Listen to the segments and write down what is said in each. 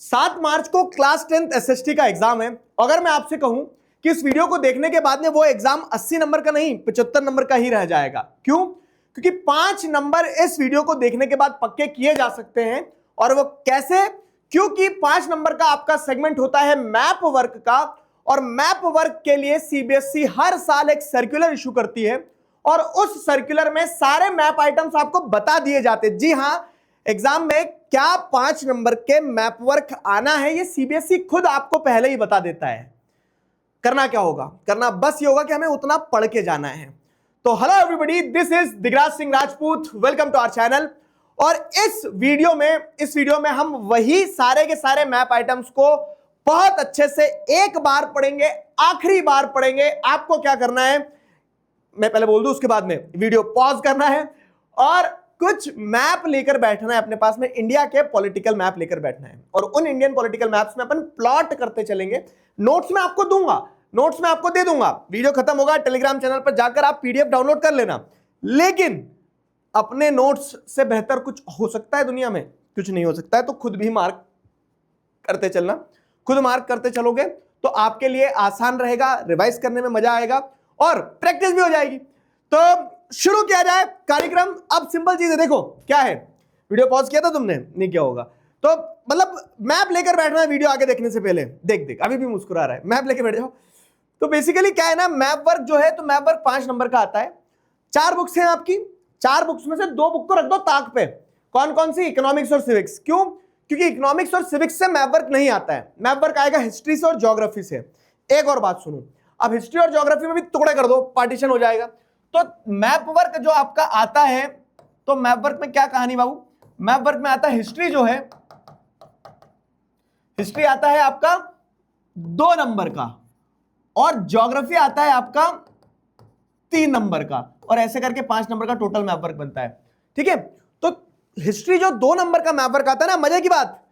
7 मार्च को class 10th SST का exam है। अगर मैं आपसे कहूं कि इस वीडियो को देखने के बाद में वो एग्जाम 80 नंबर का नहीं 75 नंबर का ही रह जाएगा। क्यों? क्योंकि 5 नंबर इस वीडियो को देखने के बाद पक्के किए जा सकते हैं। और वो कैसे? क्योंकि 5 नंबर का आपका सेगमेंट होता है मैप वर्क का, और मैप वर्क के लिए सीबीएसई हर साल एक सर्कुलर इशू करती है और उस सर्कुलर में सारे मैप आइटम्स आपको बता दिए जाते हैं। जी हां, एग्जाम में क्या 5 नंबर के मैप वर्क आना है ये सीबीएसई खुद आपको पहले ही बता देता है। करना क्या होगा? करना बस ये होगा कि हमें उतना पढ़ के जाना है। तो hello everybody, this is Digraj Singh Rajput, welcome to our channel. और इस वीडियो में हम वही सारे के सारे मैप आइटम्स को बहुत अच्छे से एक बार पढ़ेंगे, आखिरी बार पढ़ेंगे। आपको क्या करना है मैं पहले बोल दूं, उसके बाद में वीडियो पॉज करना है और कुछ मैप लेकर बैठना है अपने पास में, इंडिया के पॉलिटिकल मैप लेकर बैठना है। और उन इंडियन पॉलिटिकल मैप्स में अपन प्लॉट करते चलेंगे। नोट्स में आपको दूंगा, नोट्स में आपको दे दूंगा। वीडियो खत्म होगा, टेलीग्राम चैनल पर जाकर आप पीडीएफ डाउनलोड कर लेना। लेकिन अपने नोट्स से बेहतर कुछ हो सकता है दुनिया में? कुछ नहीं हो सकता है। तो खुद भी मार्क करते चलना। खुद मार्क करते चलोगे तो आपके लिए आसान रहेगा, रिवाइज करने में मजा आएगा और प्रैक्टिस भी हो जाएगी। तो शुरू किया जाए कार्यक्रम। अब सिंपल चीज है, देखो क्या है। वीडियो पॉज किया था तुमने? नहीं किया होगा। तो मतलब मैप लेकर बैठना है वीडियो आगे देखने से पहले। देख अभी भी मुस्कुरा रहा है। मैप लेकर बैठ जाओ। तो बेसिकली क्या है ना, मैप वर्क जो है, तो मैप वर्क 5 नंबर का आता है। 4 बुक्स हैं आपकी। 4 बुक्स में से 2 बुक तो रख दो ताक पे। कौन कौन सी? इकोनॉमिक्स और सिविक्स। क्यों? क्योंकि इकोनॉमिक्स और सिविक्स से मैप वर्क नहीं आता है। मैप वर्क आएगा हिस्ट्री से और ज्योग्राफी से। एक और बात सुनो, अब हिस्ट्री और ज्योग्राफी में भी टुकड़े कर दो, पार्टीशन हो जाएगा। तो मैप वर्क जो आपका आता है, तो मैप वर्क में क्या कहानी बाबू? मैप वर्क में आता है हिस्ट्री जो है, हिस्ट्री आता है आपका 2 नंबर का और ज्योग्राफी आता है आपका 3 नंबर का, और ऐसे करके 5 नंबर का टोटल मैप वर्क बनता है। ठीक है? तो हिस्ट्री जो 2 नंबर का मैप वर्क आता है ना, मजे की बात,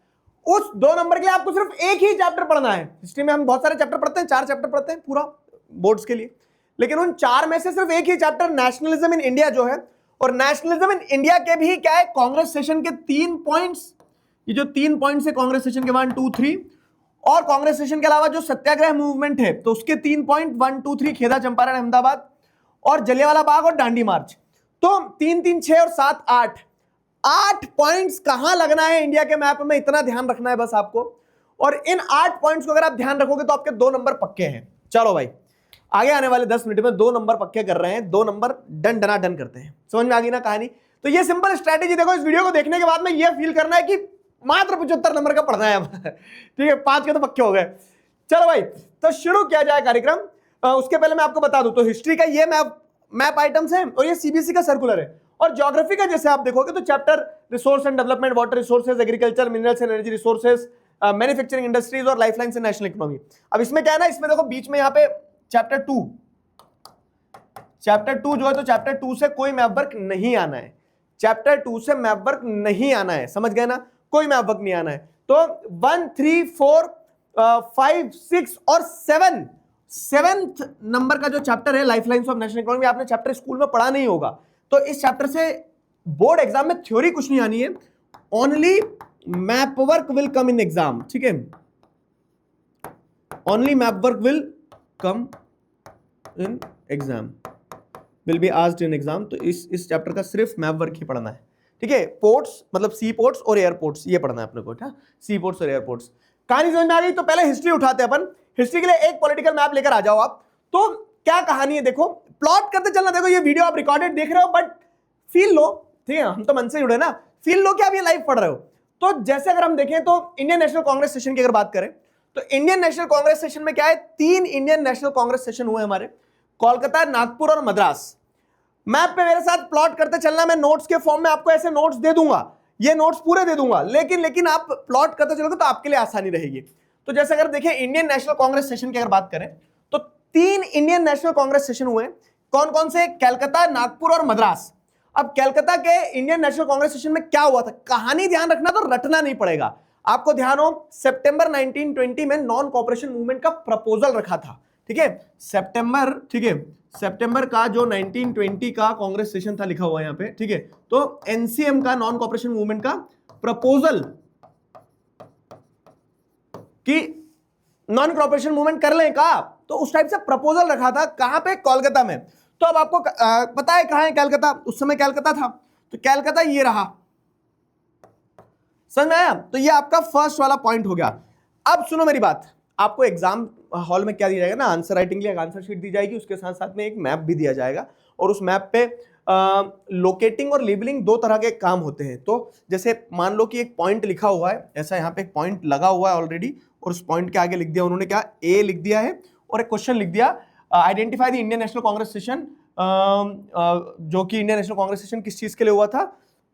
उस 2 नंबर के लिए आपको सिर्फ एक ही चैप्टर पढ़ना है। हिस्ट्री में हम बहुत सारे चैप्टर पढ़ते हैं, 4 चैप्टर पढ़ते हैं पूरा बोर्ड्स के लिए, लेकिन उन 4 में से सिर्फ एक ही चैप्टर नेशनलिज्म इन इंडिया जो है। और नेशनलिज्म इन इंडिया के भी क्या है, कांग्रेस सेशन के 3 पॉइंट्स। ये जो 3 पॉइंट्स है कांग्रेस सेशन के 1, 2, 3, और कांग्रेस सेशन के अलावा जो सत्याग्रह मूवमेंट है तो उसके 3 पॉइंट 1, 2, 3, खेदा, चंपारण, अहमदाबाद और जलियांवाला बाग और दांडी मार्च। तो 3, 3, 6 और 7, 8 पॉइंट्स कहां लगना है इंडिया के मैप में, इतना ध्यान रखना है बस आपको। और इन 8 पॉइंट्स को अगर आप ध्यान रखोगे तो आपके 2 नंबर पक्के हैं। चलो भाई, आगे आने वाले 10 मिनट में 2 नंबर पक्के कर रहे हैं। 2 नंबर डन डना डन करते हैं। समझ में आ गई ना कहानी? तो ये सिंपल स्ट्रैटेजी देखो, इस वीडियो को देखने के बाद में ये फील करना है कि मात्र 75 नंबर का पढ़ना है। ठीक है, 5 के तो पक्के हो गए। चलो भाई, तो शुरू किया जाए कार्यक्रम। उसके पहले मैं आपको बता दूं, तो हिस्ट्री का ये मैप आइटम्स हैं और ये सीबीएसई का सर्कुलर है। और ज्योग्राफी का जैसे आप देखोगे तो chapter resource and development, water resources, agriculture, minerals and energy resources, manufacturing industries और लाइफलाइंस इन नेशनल इकोनॉमी। अब इसमें क्या है ना, इसमें देखो बीच में यहाँ पे चैप्टर 2 जो है, तो चैप्टर 2 से कोई मैप वर्क नहीं आना है। चैप्टर 2 से मैप वर्क नहीं आना है, समझ गए ना? कोई मैप वर्क नहीं आना है। तो 1, 3, 4, 5, 6 और 7th नंबर का जो चैप्टर है लाइफलाइंस ऑफ नेशनल इकोनॉमी, आपने चैप्टर स्कूल में पढ़ा नहीं होगा। तो इस चैप्टर से बोर्ड एग्जाम में थ्योरी कुछ नहीं आनी है, only map work will come in exam. ठीक है, only map work will come in exam, will be asked in exam. तो इस चैप्टर का सिर्फ मैप वर्क ही पढ़ना है। ठीक है, पोर्ट्स मतलब सी पोर्ट्स और एयरपोर्ट्स, ये पढ़ना है अपने को। सी पोर्ट्स और एयरपोर्ट्स। कहानी समझ में आ गई? तो पहले हिस्ट्री उठाते हैं अपन। हिस्ट्री के लिए एक पॉलिटिकल मैप लेकर आ जाओ आप। तो क्या कहानी है देखो, प्लॉट करते चलना। देखो ये वीडियो आप रिकॉर्डेड देख रहे हो, बट फील लो। ठीक है, हम तो मन से जुड़े ना, फील लो कि आप ये लाइव पढ़ रहे हो। तो जैसे अगर हम देखें तो इंडियन नेशनल कांग्रेस सेशन की अगर बात करें तो इंडियन नेशनल कांग्रेस सेशन में क्या है, 3 इंडियन नेशनल कांग्रेस सेशन हुए हमारे, कोलकाता, नागपुर और मद्रास। मैप पे मेरे साथ प्लॉट करते चलना। मैं नोट्स के फॉर्म में आपको ऐसे नोट्स दे दूंगा, ये नोट्स पूरे दे दूंगा, लेकिन आप प्लॉट करते चलोगे तो आपके लिए आसानी रहेगी। तो जैसे अगर देखें इंडियन नेशनल कांग्रेस सेशन की अगर बात करें तो 3 इंडियन नेशनल कांग्रेस सेशन हुए। कौन कौन से? कलकत्ता, नागपुर और मद्रास। अब कलकत्ता के इंडियन नेशनल कांग्रेस सेशन में क्या हुआ था, कहानी ध्यान रखना, तो रटना नहीं पड़ेगा आपको। ध्यान हो, सितंबर 1920 में नॉन कॉपरेशन मूवमेंट का प्रपोजल रखा था। ठीक है, सितंबर का जो 1920 का कांग्रेस सेशन था, लिखा हुआ है यहाँ पे। ठीक है, तो एनसीएम का, नॉन कॉपरेशन मूवमेंट का प्रपोजल कि नॉन कॉर्पोरेशन मूवमेंट कर लें का, तो उस टाइप से प्रपोजल रखा था। कहां पे? कोलकाता में। तो अब आपको पता है कहां है कलकत्ता? उस समय कलकत्ता था, तो कलकत्ता ये रहा, समझ में आया? तो ये आपका फर्स्ट वाला पॉइंट हो गया। अब सुनो मेरी बात, आपको एग्जाम हॉल में क्या दिया जाएगा ना, आंसर राइटिंग के लिए एक आंसर शीट दी जाएगी, उसके साथ साथ में एक मैप भी दिया जाएगा, और उस मैप पे लोकेटिंग और लेबलिंग दो तरह के काम होते हैं। तो जैसे मान लो कि एक पॉइंट लिखा हुआ है, ऐसा यहाँ पे एक पॉइंट लगा हुआ है ऑलरेडी, और उस पॉइंट के आगे लिख दिया उन्होंने क्या, ए लिख दिया है, और एक क्वेश्चन लिख दिया, identify the Indian National Congress session, जो कि इंडियन नेशनल कांग्रेस सेशन किस चीज के लिए हुआ था,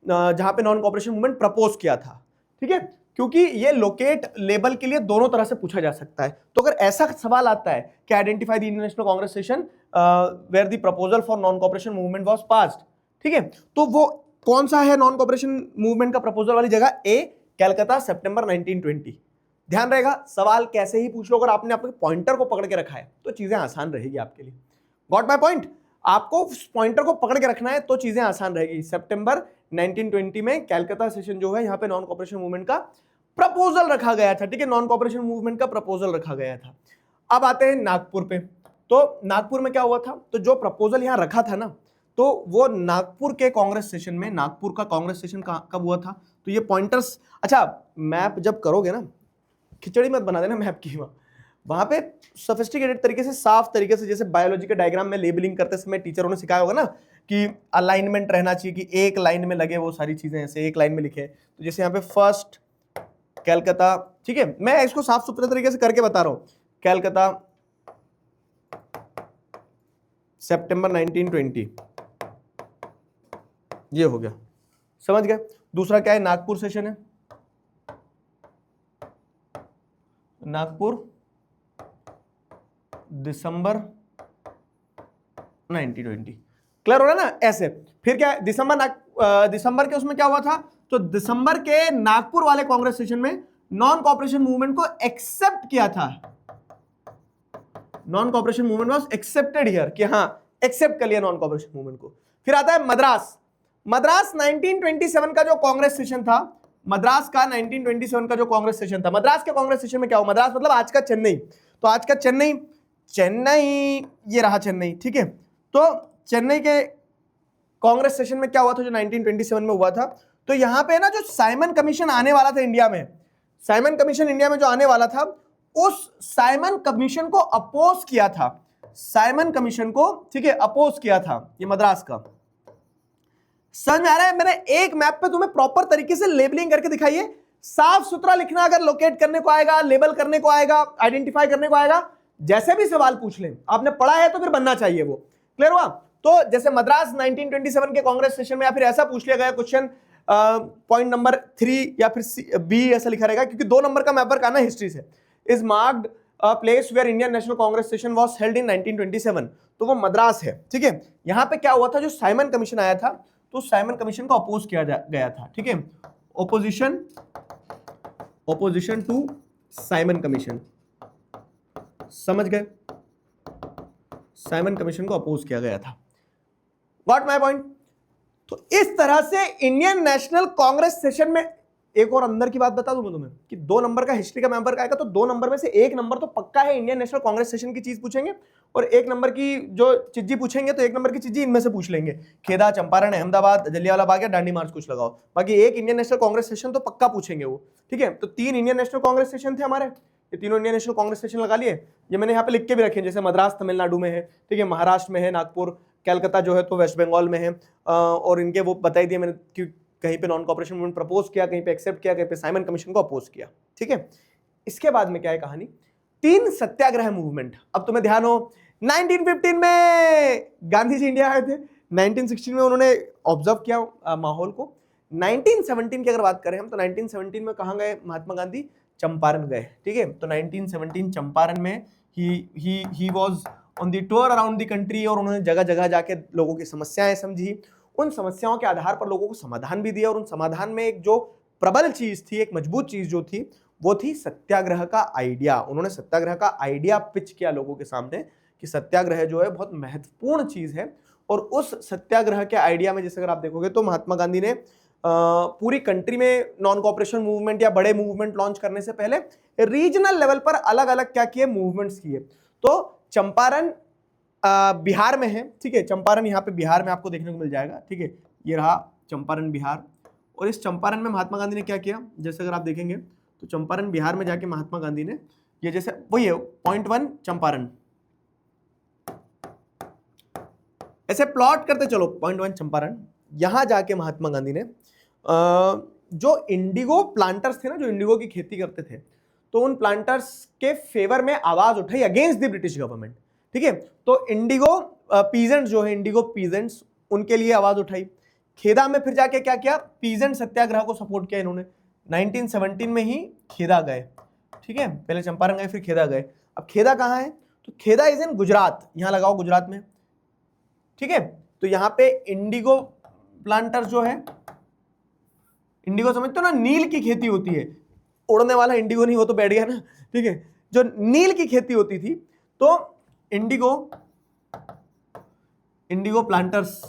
जहां पे नॉन कॉर्पोरेशन मूवमेंट प्रपोज किया था। ठीक है, क्योंकि ये लोकेट लेबल के लिए दोनों तरह से पूछा जा सकता है। तो अगर ऐसा सवाल आता है कि identify the Indian National Congress session where the proposal for non corporation movement was passed, ठीक है, तो वो कौन सा है नॉन कॉर्पोरेशन मूवमेंट का प्रपोजल वाली जगह? ए, कलकत्ता, सितंबर 1920। ध्यान रहेगा, सवाल कैसे ही पूछ लो, अगर आपने अपने पॉइंटर को पकड़ के रखा है तो चीजें आसान रहेगी आपके लिए। Got my point? आपको पॉइंटर को पकड़ के रखना है तो चीजें आसान रहेगी। सितंबर 1920 में कलकत्ता सेशन जो है, यहाँ पे नॉन कॉर्पोरेशन मूवमेंट का प्रपोजल रखा गया था। ठीक है, नॉन कॉर्पोरेशन मूवमेंट का प्रपोजल रखा गया था। अब आते हैं नागपुर पे। तो नागपुर में क्या हुआ था? तो जो प्रपोजल यहाँ रखा था ना, तो वो नागपुर के कांग्रेस सेशन में, नागपुर का कांग्रेस सेशन कब हुआ था? तो ये पॉइंटर्स, अच्छा मैप जब करोगे ना, खिचड़ी मत बना देना मैप की, वहां पे सोफिस्टिकेटेड तरीके से, साफ तरीके से, जैसे बायोलॉजी के डायग्राम में लेबलिंग करते समय टीचरों ने सिखाया होगा ना कि अलाइनमेंट रहना चाहिए, कि एक लाइन में लगे वो सारी चीजें, ऐसे एक लाइन में लिखे। तो जैसे यहाँ पे फर्स्ट कलकत्ता, ठीक है, मैं इसको साफ सुथरे तरीके से करके बता रहा हूं, कलकत्ता सितंबर 1920, ये हो गया, समझ गए? दूसरा क्या है? नागपुर सेशन है, नागपुर दिसंबर 1920। क्लियर हो रहा है ना? ऐसे फिर क्या है, दिसंबर के उसमें क्या हुआ था? तो दिसंबर के नागपुर वाले कांग्रेस सेशन में नॉन कॉर्पोरेशन मूवमेंट को एक्सेप्ट किया था। Non corporation movement was accepted here, कि हाँ एक्सेप्ट कर लिया नॉन कॉर्पोरेशन मूवमेंट को। फिर आता है मद्रास। मद्रास 1927 का जो कांग्रेस सेशन था, मद्रास का 1927 का जो कांग्रेस सेशन था, मद्रास के कांग्रेस सेशन में क्या हुआ? मद्रास मतलब आज का चेन्नई, तो आज का चेन्नई, ये रहा चेन्नई, ठीक है। तो चेन्नई के कांग्रेस सेशन में क्या हुआ था जो 1927 में हुआ था? तो यहां पे ना जो साइमन कमीशन आने वाला था इंडिया में, साइमन कमीशन इंडिया में जो आने वाला था, उस साइमन कमीशन को अपोज किया था, साइमन कमीशन को, ठीक है, अपोज किया था ये मद्रास का। समझ में आ रहा है? मैंने एक मैप पे तुम्हें प्रॉपर तरीके से लेबलिंग करके दिखाई है, साफ सुथरा लिखना, अगर लोकेट करने को आएगा, लेबल करने को आएगा, आइडेंटिफाई करने को आएगा, जैसे भी सवाल पूछ लें, आपने पढ़ा है तो फिर बनना चाहिए वो। क्लियर हुआ? तो जैसे मद्रास 1927 के कांग्रेस सेशन में, या फिर ऐसा पूछ लिया गया क्वेश्चन, पॉइंट नंबर 3 या फिर बी ऐसा लिखा रहेगा, क्योंकि 2 नंबर का मैप वर्क आना हिस्ट्री से, is marked a place where Indian National Congress session was held in 1927, तो वो मद्रास है। ठीक है, यहां पे क्या हुआ था, जो साइमन कमीशन आया था, तो साइमन कमीशन को अपोज किया गया था। ठीक है, ओपोजिशन टू साइमन कमीशन, समझ गए? साइमन कमीशन को अपोज किया गया था। What my point? तो इस तरह से इंडियन नेशनल कांग्रेस सेशन में, एक और अंदर की बात बता दूं मैं तुम्हें, कि 2 नंबर का हिस्ट्री का मेंबर आएगा, तो 2 नंबर में से 1 नंबर तो पक्का है इंडियन नेशनल कांग्रेस सेशन की चीज पूछेंगे, और 1 नंबर की जो चीजी पूछेंगे तो 1 नंबर की चीजी इनमें से पूछ लेंगे, खेदा, चंपारण, अहमदाबाद, जलियांवाला बाग या दांडी मार्च कुछ लगाओ, बाकी एक इंडियन नेशनल कांग्रेस सेशन तो पक्का पूछेंगे वो। ठीक है, तो 3 इंडियन नेशनल कांग्रेस सेशन थे हमारे, ये तीनों इंडियन नेशनल कांग्रेस सेशन लगा लिए। ये मैंने यहाँ पे लिख के भी रखे, जैसे मद्रास तमिलनाडु में है, ठीक है, महाराष्ट्र में है नागपुर, कलकत्ता जो है तो वेस्ट बंगाल में है, और इनके वो बताई दिए मैंने कि कहीं पे नॉन कॉर्पोरेशन मूवमेंट प्रपोज किया, कहीं पे एक्सेप्ट किया, कहीं पे साइमन कमीशन को अपोज किया। ठीक है, इसके बाद में क्या है कहानी? 3 सत्याग्रह मूवमेंट। अब तुम्हें ध्यान हो, 1915 में गांधी जी इंडिया आए थे, 1916 में उन्होंने ऑब्जर्व किया माहौल को, 1917 की अगर बात करें हम, तो 1917 में कहां गए महात्मा गांधी? चंपारण गए। ठीक है, तो 1917 चंपारण में he was on the tour around the country, और उन्होंने जगह जगह जाके लोगों की समस्याएं समझी, उन समस्याओं के आधार पर लोगों को समाधान भी दिया, और उन समाधान में एक जो प्रबल चीज थी, एक मजबूत चीज जो थी, वो थी सत्याग्रह का आइडिया। उन्होंने सत्याग्रह का आइडिया पिच किया लोगों के सामने कि सत्याग्रह जो है बहुत महत्वपूर्ण चीज है, और उस सत्याग्रह के आइडिया में जैसे अगर आप देखोगे तो महात्मा गांधी ने पूरी कंट्री में नॉन कॉपरेशन मूवमेंट या बड़े मूवमेंट लॉन्च करने से पहले रीजनल लेवल पर अलग अलग क्या किए, मूवमेंट्स किए। तो चंपारण बिहार में है, ठीक है, चंपारण यहाँ पे बिहार में आपको देखने को मिल जाएगा, ठीक है, ये रहा चंपारण बिहार। और इस चंपारण में महात्मा गांधी ने क्या किया, जैसे अगर आप देखेंगे तो चंपारण बिहार में जाके महात्मा गांधी ने ये जैसे वही है पॉइंट 1 चंपारण, ऐसे प्लॉट करते चलो पॉइंट 1 चंपारण। यहां जाके महात्मा गांधी ने जो इंडिगो प्लांटर्स थे ना, जो इंडिगो की खेती करते थे, तो उन प्लांटर्स के फेवर में आवाज उठाई अगेंस्ट द ब्रिटिश गवर्नमेंट, ठीक है। तो इंडिगो पीजेंट्स जो है, इंडिगो पीजेंट्स, उनके लिए आवाज उठाई। खेदा में फिर जाके क्या किया, पीजेंट सत्याग्रह को सपोर्ट किया इन्होंने। 1917 में ही खेदा गए, ठीक है, पहले चंपारण गए फिर खेदा गए। अब खेदा कहाँ है, तो खेदा इज इन गुजरात, यहां लगाओ गुजरात में, ठीक है। तो यहाँ पे इंडिगो प्लांटर जो है, इंडिगो समझते हो ना, नील की खेती होती है, उड़ने वाला इंडिगो नहीं, वो तो बैठ गया ना, ठीक है, जो नील की खेती होती थी। तो इंडिगो प्लांटर्स,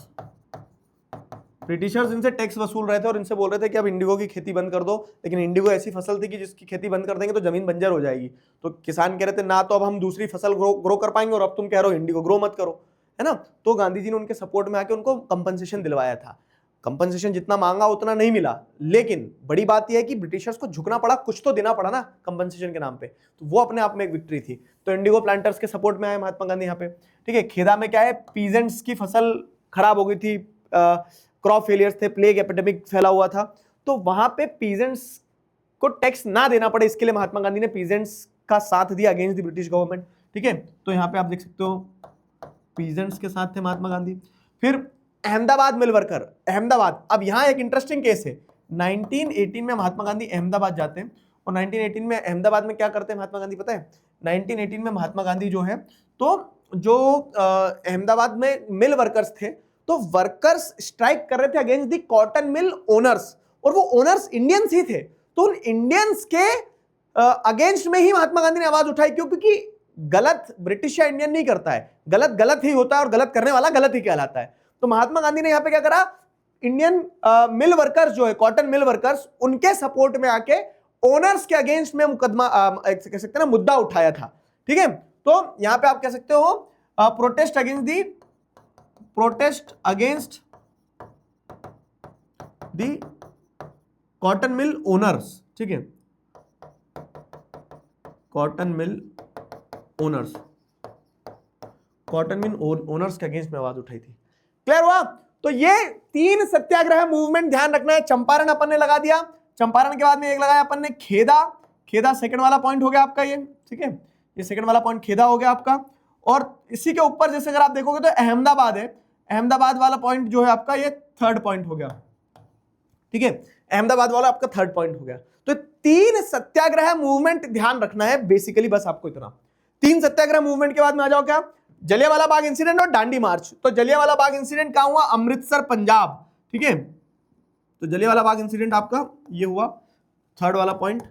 ब्रिटिशर्स इनसे टैक्स वसूल रहे थे और इनसे बोल रहे थे कि अब इंडिगो की खेती बंद कर दो, लेकिन इंडिगो ऐसी फसल थी कि जिसकी खेती बंद कर देंगे तो जमीन बंजर हो जाएगी। तो किसान कह रहे थे ना, तो अब हम दूसरी फसल ग्रो कर पाएंगे, और अब तुम कह रहे हो इंडिगो ग्रो मत करो, है ना। तो गांधी जी ने उनके सपोर्ट में आके उनको कंपनसेशन दिलवाया था। कंपनसेशन जितना मांगा उतना नहीं मिला, लेकिन बड़ी बात यह है कि ब्रिटिशर्स को झुकना पड़ा, कुछ तो देना पड़ा ना कंपनसेशन के नाम पे, तो वो अपने आप में एक विक्ट्री थी। तो इंडिगो प्लांटर्स के सपोर्ट में आए महात्मा गांधी यहाँ पे, ठीक है। खेदा में क्या है, पीजेंट्स की फसल खराब हो गई थी, क्रॉप फेलियर्स थे, प्लेग एपिडेमिक फैला हुआ था, तो वहां पे पीजेंट्स को टैक्स ना देना पड़े, इसके लिए महात्मा गांधी ने पीजेंट्स का साथ दिया अगेंस्ट द ब्रिटिश गवर्नमेंट, ठीक है। तो यहाँ पे आप देख सकते हो पीजेंट्स के साथ थे महात्मा गांधी। फिर अहमदाबाद मिल वर्कर, अहमदाबाद, अब यहाँ एक इंटरेस्टिंग केस है। 1918 में महात्मा गांधी अहमदाबाद जाते हैं, और 1918 में अहमदाबाद में क्या करते हैं महात्मा गांधी पता है। 1918 में महात्मा गांधी जो है, तो जो अहमदाबाद में मिल वर्कर्स थे, तो वर्कर्स स्ट्राइक कर रहे थे against the cotton mill owners, और वो ओनर्स इंडियंस ही थे। तो उन इंडियंस के अगेंस्ट में ही महात्मा गांधी ने आवाज उठाई, क्यों, क्योंकि गलत ब्रिटिश या इंडियन नहीं करता है, गलत गलत ही होता है, और गलत करने वाला गलत ही कहलाता है। तो महात्मा गांधी ने यहाँ पे क्या करा, इंडियन मिल वर्कर्स जो है, कॉटन मिल वर्कर्स, उनके सपोर्ट में आके ओनर्स के अगेंस्ट में मुकदमा कह सकते हैं ना, मुद्दा उठाया था, ठीक है। तो यहाँ पे आप कह सकते हो protest against the cotton mill owners, ठीक है, cotton mill owners, cotton mill owners के अगेंस्ट में आवाज उठाई थी। क्लियर हुआ। तो ये 3 सत्याग्रह मूवमेंट ध्यान रखना है। चंपारण अपन ने लगा दिया, चंपारण के बाद में एक लगाया अपन ने खेदा, खेदा सेकंड वाला पॉइंट हो गया आपका ये, ठीक है, ये सेकंड वाला पॉइंट खेदा हो गया आपका। और इसी के ऊपर जैसे अगर आप देखोगे तो अहमदाबाद है, अहमदाबाद वाला पॉइंट जो है आपका ये थर्ड पॉइंट हो गया, ठीक है, अहमदाबाद वाला आपका थर्ड पॉइंट हो गया। तो 3 सत्याग्रह मूवमेंट ध्यान रखना है बेसिकली, बस आपको इतना। 3 सत्याग्रह मूवमेंट के बाद में आ जाओ क्या, जलियांवाला बाग इंसिडेंट और दांडी मार्च। तो जलियांवाला बाग इंसिडेंट कहां हुआ, अमृतसर पंजाब, ठीक है। तो जलियांवाला बाग इंसिडेंट आपका ये हुआ, थर्ड वाला पॉइंट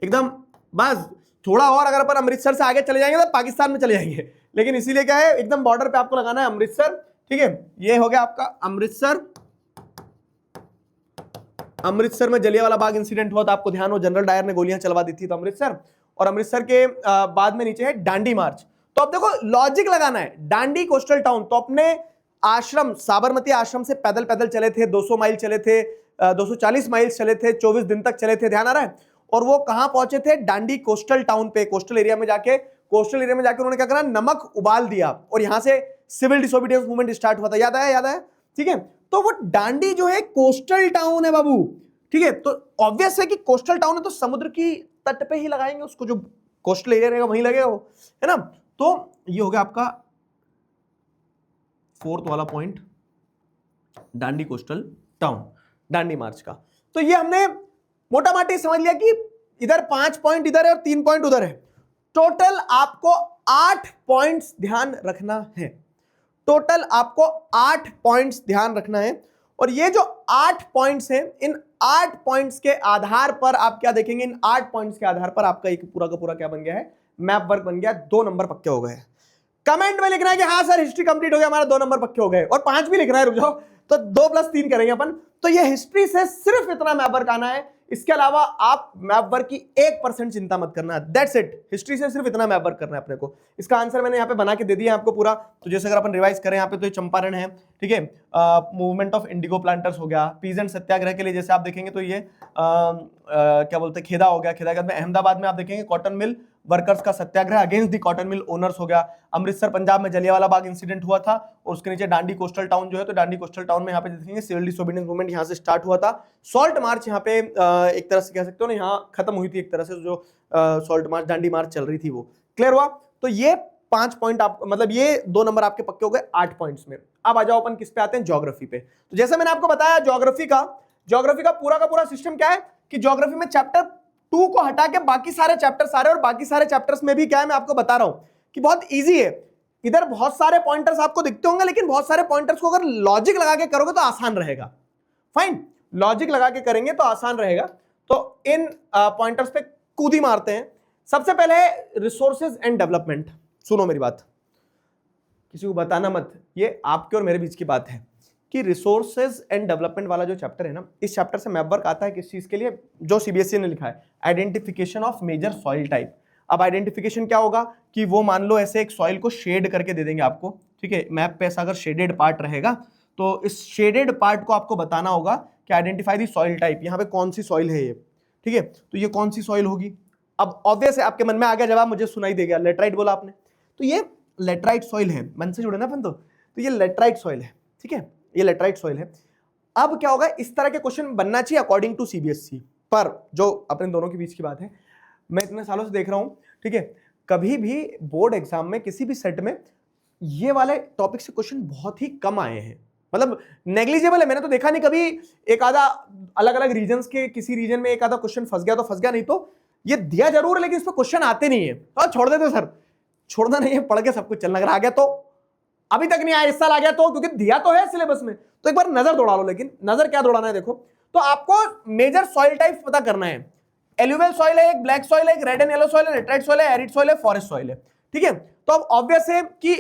एकदम। बस थोड़ा और अगर अपन अमृतसर से आगे चले जाएंगे तो पाकिस्तान में चले जाएंगे, लेकिन इसीलिए क्या है, एकदम बॉर्डर पे आपको लगाना है अमृतसर, ठीक है। ये हो गया आपका अमृतसर। अमृतसर में जलियांवाला बाग इंसिडेंट हुआ, तो आपको ध्यान हो जनरल डायर ने गोलियां चलवा दी थी, तो अमृतसर। और अमृतसर के बाद में नीचे है दांडी मार्च। तो अब देखो लॉजिक लगाना है, दांडी कोस्टल टाउन, तो अपने आश्रम साबरमती आश्रम से पैदल पैदल चले थे, 200 माइल चले थे, 240 माइल चले थे, 24 दिन तक चले थे, ध्यान आ रहा है। और वो कहां पहुंचे थे, दांडी कोस्टल टाउन पे, कोस्टल एरिया में जाके उन्होंने क्या करा, नमक उबाल दिया, और यहां से सिविल डिसोबीडियंस मूवमेंट स्टार्ट हुआ था, याद आया, ठीक है। तो वो दांडी जो है कोस्टल टाउन है बाबू, ठीक है। तो ऑब्वियस है कि कोस्टल टाउन है तो समुद्र की तट पे ही लगाएंगे उसको, जो कोस्टल एरिया रहेगा वहीं लगेगा वो, है ना। तो ये हो गया आपका फोर्थ वाला point, Dandi coastal town, Dandi March का। तो ये हमने मोटा माटी समझ लिया कि इधर 5 पॉइंट इधर है और 3 पॉइंट उधर है। टोटल आपको 8 पॉइंट्स ध्यान रखना है, टोटल आपको 8 पॉइंट्स ध्यान रखना है। और ये जो 8 पॉइंट्स हैं, इन 8 पॉइंट्स के आधार पर आप क्या देखेंगे, इन 8 पॉइंट्स के आधार पर आपका एक पूरा का पूरा क्या बन गया है, मैप वर्क बन गया, 2 नंबर पक्के हो गए। कमेंट में लिखना है कि हाँ सर हिस्ट्री कंप्लीट हो गया हमारा, 2 नंबर पक्के हो गए, और 5 भी लिखना है, रुक जाओ, तो 2 + 3 करेंगे अपन, तो ये हिस्ट्री से सिर्फ इतना मैप वर्क आना है, इसके अलावा आप मैप वर्क की 1% चिंता मत करना, दैट्स इट। हिस्ट्री से सिर्फ इतना मैप वर्क करना है अपने को। इसका आंसर मैंने यहाँ पे बना के दे दिया आपको पूरा। तो जैसे अगर अपन रिवाइज करें यहाँ पे, तो ये चंपारण है, ठीक है, मूवमेंट ऑफ इंडिगो प्लांटर्स हो गया, पीजेंट सत्याग्रह के लिए जैसे आप देखेंगे तो ये क्या बोलते हैं, खेदा हो गया, खेदा के बाद में अहमदाबाद में आप देखेंगे कॉटन मिल वर्कर्स का satyagraha against the cotton mill owners हो गया। अमृतसर पंजाब में जलियांवाला बाग इंसिडेंट हुआ था, और उसके नीचे डांडी कोस्टल टाउन जो है, तो डांडी कोस्टल टाउन में यहाँ पे देखेंगे सिविल डिसोबीडियंस मूवमेंट यहाँ से स्टार्ट हुआ था। सॉल्ट मार्च यहाँ पे एक तरह से कह सकते हो ना, यहाँ खत्म हुई थी एक तरह से, जो सॉल्ट मार्च डांडी मार्च चल रही थी वो। क्लियर हुआ? तो ये 5 पॉइंट आप, मतलब ये 2 नंबर आपके पक्के हो गए 8 पॉइंट्स में। अब आ जाओ अपन किस पे आते हैं, ज्योग्राफी पे। तो जैसे मैंने आपको बताया ज्योग्राफी का पूरा सिस्टम क्या है कि ज्योग्राफी में चैप्टर 2 को हटा के बाकी सारे चैप्टर सारे, और बाकी सारे चैप्टर्स में भी क्या है मैं आपको बता रहा हूं कि बहुत इजी है। इधर बहुत सारे पॉइंटर्स आपको दिखते होंगे, लेकिन बहुत सारे पॉइंटर्स को अगर लॉजिक लगा के करोगे तो आसान रहेगा। फाइन, लॉजिक लगा के करेंगे तो आसान रहेगा। तो इन पॉइंटर्स पे कूदी मारते हैं। सबसे पहले रिसोर्सेज एंड डेवलपमेंट। सुनो मेरी बात, किसी को बताना मत, ये आपके और मेरे बीच की बात है कि रिसोर्सेज एंड डेवलपमेंट वाला जो चैप्टर है ना, इस चैप्टर से मैप वर्क आता है किस चीज के लिए, जो सीबीएसई ने लिखा है, identification of major soil type. अब आइडेंटिफिकेशन क्या होगा कि वो मान लो ऐसे एक सॉइल को शेड करके दे देंगे आपको, ठीक है, मैप पे ऐसा अगर शेडेड पार्ट रहेगा तो इस शेडेड पार्ट को आपको बताना होगा कि आइडेंटिफाई दी सॉइल टाइप, यहाँ पे कौन सी सॉइल है ये, ठीक है, तो ये कौन सी सॉइल होगी। अब ऑब्वियस है आपके मन में आ गया जवाब, मुझे सुनाई देगा, लेटराइट बोला आपने, तो ये लेटराइट सॉइल है, मन से जुड़े ना अपन तो ये लेटराइट सॉइल है, ठीक है, ये लेटराइट सॉइल है। अब क्या होगा, इस तरह के क्वेश्चन बनना चाहिए अकॉर्डिंग टू सीबीएसई, पर जो अपने दोनों के बीच की बात है, मैं इतने सालों से देख रहा हूं, ठीक है, कभी भी बोर्ड एग्जाम में किसी भी सेट में ये वाले टॉपिक से क्वेश्चन बहुत ही कम आए हैं, मतलब नेग्लिजिबल है। मैंने तो देखा नहीं कभी एक आधा अलग अलग रीजन्स के किसी रीजन में एक आधा क्वेश्चन फंस गया तो फंस गया, नहीं तो ये दिया जरूर है लेकिन इस पर क्वेश्चन आते नहीं है, तो छोड़ देते सर, छोड़ना नहीं है, पढ़ के सब कुछ चलना। अगर आ गया तो, अभी तक नहीं आया, इस साल आ गया तो, क्योंकि दिया तो है सिलेबस में, तो एक बार नजर दौड़ा लो। लेकिन नजर क्या दौड़ाना है, देखो, तो आपको मेजर सॉइल टाइप्स पता करना है। एल्यूवियल सॉइल है, एक ब्लैक सॉइल है, एक रेड एंड येलो सॉइल है, लेटराइट सॉइल है, एरिड सॉइल है, फॉरेस्ट सॉइल है, ठीक है। तो अब ऑब्वियस है कि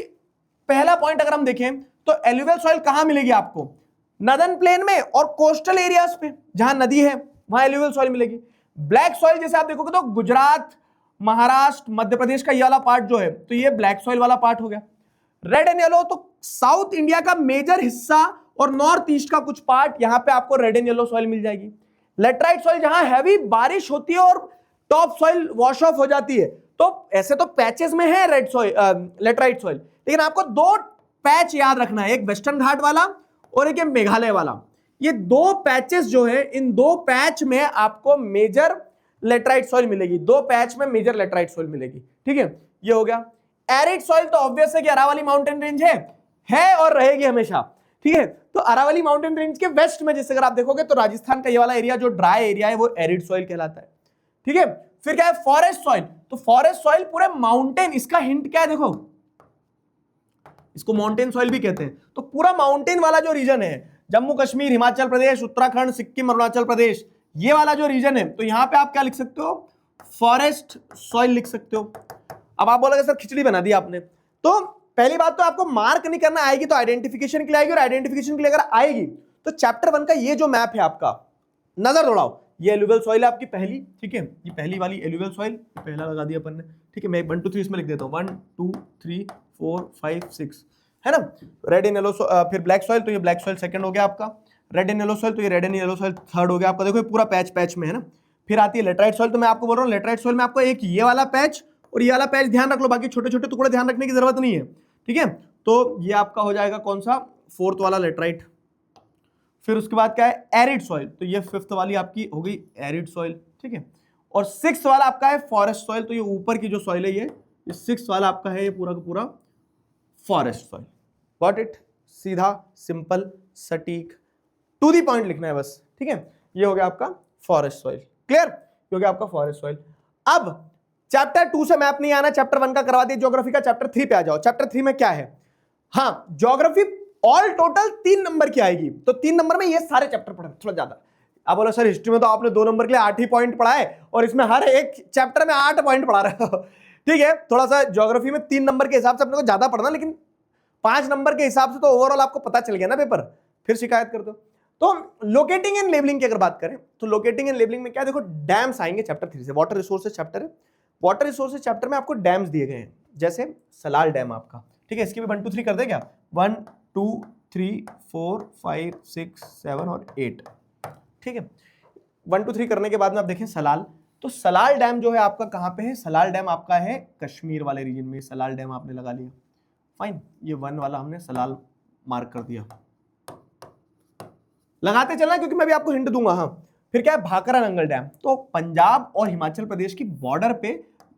पहला पॉइंट अगर हम देखें तो एल्यूवियल सॉइल कहां मिलेगी आपको, नदर्न प्लेन में और कोस्टल एरियाज पे जहां नदी है वहां एल्यूवियल सॉइल मिलेगी। ब्लैक सॉइल जैसे आप देखोगे तो गुजरात, महाराष्ट्र, मध्य प्रदेश का ये वाला पार्ट जो है, तो ये ब्लैक सॉइल वाला पार्ट हो गया। रेड एंड येलो तो साउथ इंडिया का मेजर हिस्सा और नॉर्थ ईस्ट का कुछ पार्ट, यहां पे आपको रेड एंड येलो सॉइल मिल जाएगी। लेटराइट सॉइल जहां हैवी बारिश होती है और टॉप सॉइल वॉश ऑफ हो जाती है, तो ऐसे तो पैचेस में है रेड सॉइल, लेटराइट सॉइल, लेकिन आपको 2 पैच याद रखना है, एक वेस्टर्न घाट वाला और एक मेघालय वाला। ये 2 पैचेस जो है, इन 2 पैच में आपको मेजर लेटराइट सॉइल मिलेगी, 2 पैच में मेजर लेटराइट सॉइल मिलेगी, ठीक है, ये हो गया। एरिड सॉइल तो ऑब्वियस है कि अरावली माउंटेन रेंज है और रहेगी हमेशा, ठीक है। तो अरावली माउंटेन रेंज के वेस्ट में जैसे अगर आप देखोगे तो राजस्थान का ये वाला एरिया जो ड्राई एरिया है वो एरिड सॉइल कहलाता है, ठीक है। फिर क्या है, फॉरेस्ट सॉइल, तो फॉरेस्ट सॉइल पूरे माउंटेन, इसका हिंट क्या है देखो, इसको माउंटेन सॉइल भी कहते हैं, तो पूरा माउंटेन वाला जो रीजन है, जम्मू कश्मीर, हिमाचल प्रदेश, उत्तराखंड, सिक्किम, अरुणाचल प्रदेश, ये वाला जो रीजन है, तो यहां पे आप क्या लिख सकते हो, फॉरेस्ट सॉइल लिख सकते हो। अब आप बोलोगे सर खिचड़ी बना दी आपने, तो पहली बात तो आपको मार्क नहीं करना, आएगी तो आइडेंटिफिकेशन के लिए आएगी, और आइडेंटिफिकेशन के लिए अगर आएगी तो चैप्टर 1 का ये जो मैप है आपका, नजर दौड़ाओ, ये एल्यूवियल सॉइल है आपकी पहली, ठीक है, ये पहली वाली एल्यूवियल सॉइल, पहला लगा दिया अपन ने, ठीक है। मैं 1 2 3 इसमें लिख देता हूं, 1 2 3 4 5 6, है ना। रेड एंड येलो, फिर ब्लैक सॉइल, तो ये ब्लैक सॉइल सेकंड हो गया आपका। रेड एंड येलो सॉइल, तो ये red and yellow soil third हो गया आपका। देखो ये पूरा पैच में है ना। फिर आती है लेटराइट सॉइल, तो मैं आपको बोल रहा हूँ लेटराइट सॉइल में आपको एक ये वाला पैच और ये वाला पैच ध्यान रख लो, बाकी छोटे छोटे टुकड़े ध्यान रखने की जरूरत नहीं है, ठीक है। तो ये आपका हो जाएगा कौन सा, 4th वाला लेटराइट। फिर उसके बाद क्या है, एरिड सॉइल, तो ये 5th वाली आपकी हो गई एरिड सॉइल, ठीक है। और 6th वाला आपका है फॉरेस्ट सॉइल, तो ये ऊपर की जो सॉइल है ये 6th वाला आपका है, ये पूरा का पूरा फॉरेस्ट सॉइल। गॉट इट, सीधा सिंपल सटीक टू दी पॉइंट लिखना है बस, ठीक है। ये हो गया आपका फॉरेस्ट सॉइल, क्लियर, ये हो गया आपका फॉरेस्ट सॉइल। अब चैप्टर 2 से मैप नहीं आना, चैप्टर 1 का करवा दिया ज्योग्राफी का, चैप्टर 3 पे आ जाओ। चैप्टर 3 में क्या है, हाँ, ज्योग्राफी ऑल टोटल 3 नंबर की आएगी, तो 3 नंबर में ये सारे चैप्टर पढ़े, थोड़ा ज्यादा। आप बोलो सर हिस्ट्री में तो आपने 2 नंबर के लिए 8 ही पॉइंट पढ़ा है और इसमें हर एक चैप्टर में 8 पॉइंट पढ़ा रहे हो, ठीक है। थोड़ा सा ज्योग्राफी में 3 नंबर के हिसाब से अपने को ज्यादा पढ़ना, लेकिन 5 नंबर के हिसाब से तो ओवरऑल आपको पता चल गया ना पेपर, फिर शिकायत कर दो। तो लोकेटिंग एंड लेबलिंग की अगर बात करें तो लोकेटिंग एंड लेबलिंग में क्या, देखो डैम्स आएंगे चैप्टर 3 से, वाटर रिसोर्सेज चैप्टर है। वाटर रिसोर्सेज चैप्टर में आपको डैम्स दिए गए हैं, जैसे सलाल डैम आपका, ठीक है, इसकी भी 1 2 3 कर दे क्या, 1 2 3 4 5 6 7 और 8, ठीक है। 1 2 3 करने के बाद में आप देखें सलाल, तो सलाल डैम जो है आपका कहां पे है, सलाल डैम आपका है कश्मीर वाले रीजन में, सलाल डैम आपने लगा लिया, फाइन, ये 1 वाला हमने सलाल मार्क कर दिया, लगाते चलना क्योंकि मैं भी आपको हिंट दूंगा। हाँ, फिर क्या है, भाखरा नंगल डैम, तो पंजाब और हिमाचल प्रदेश की बॉर्डर पे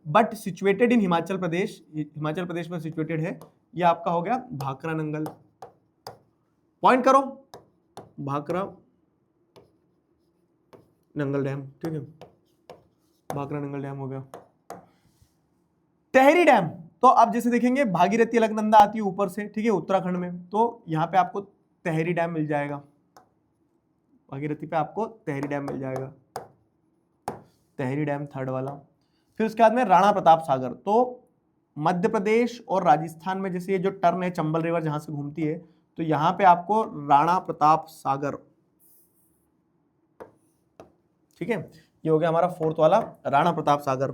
but situated in Himachal Pradesh में सिचुएटेड है, ये आपका हो गया भाखरा नंगल, पॉइंट करो, भाखरा नंगल डैम, ठीक है, भाखरा नंगल डैम हो गया। टेहरी डैम, तो आप जैसे देखेंगे भागीरथी अलकनंदा आती है ऊपर से, ठीक है, उत्तराखंड में, तो यहां पे आपको टेहरी डैम मिल जाएगा, भागीरथी पे आपको टेहरी डैम मिल जाएगा, टेहरी डैम थर्ड वाला। फिर उसके बाद में राणा प्रताप सागर, तो मध्य प्रदेश और राजस्थान में जैसे ये जो टर्न है चंबल रिवर जहां से घूमती है, तो यहां पे आपको राणा प्रताप सागर, ठीक है, ये हो गया हमारा 4th वाला राणा प्रताप सागर।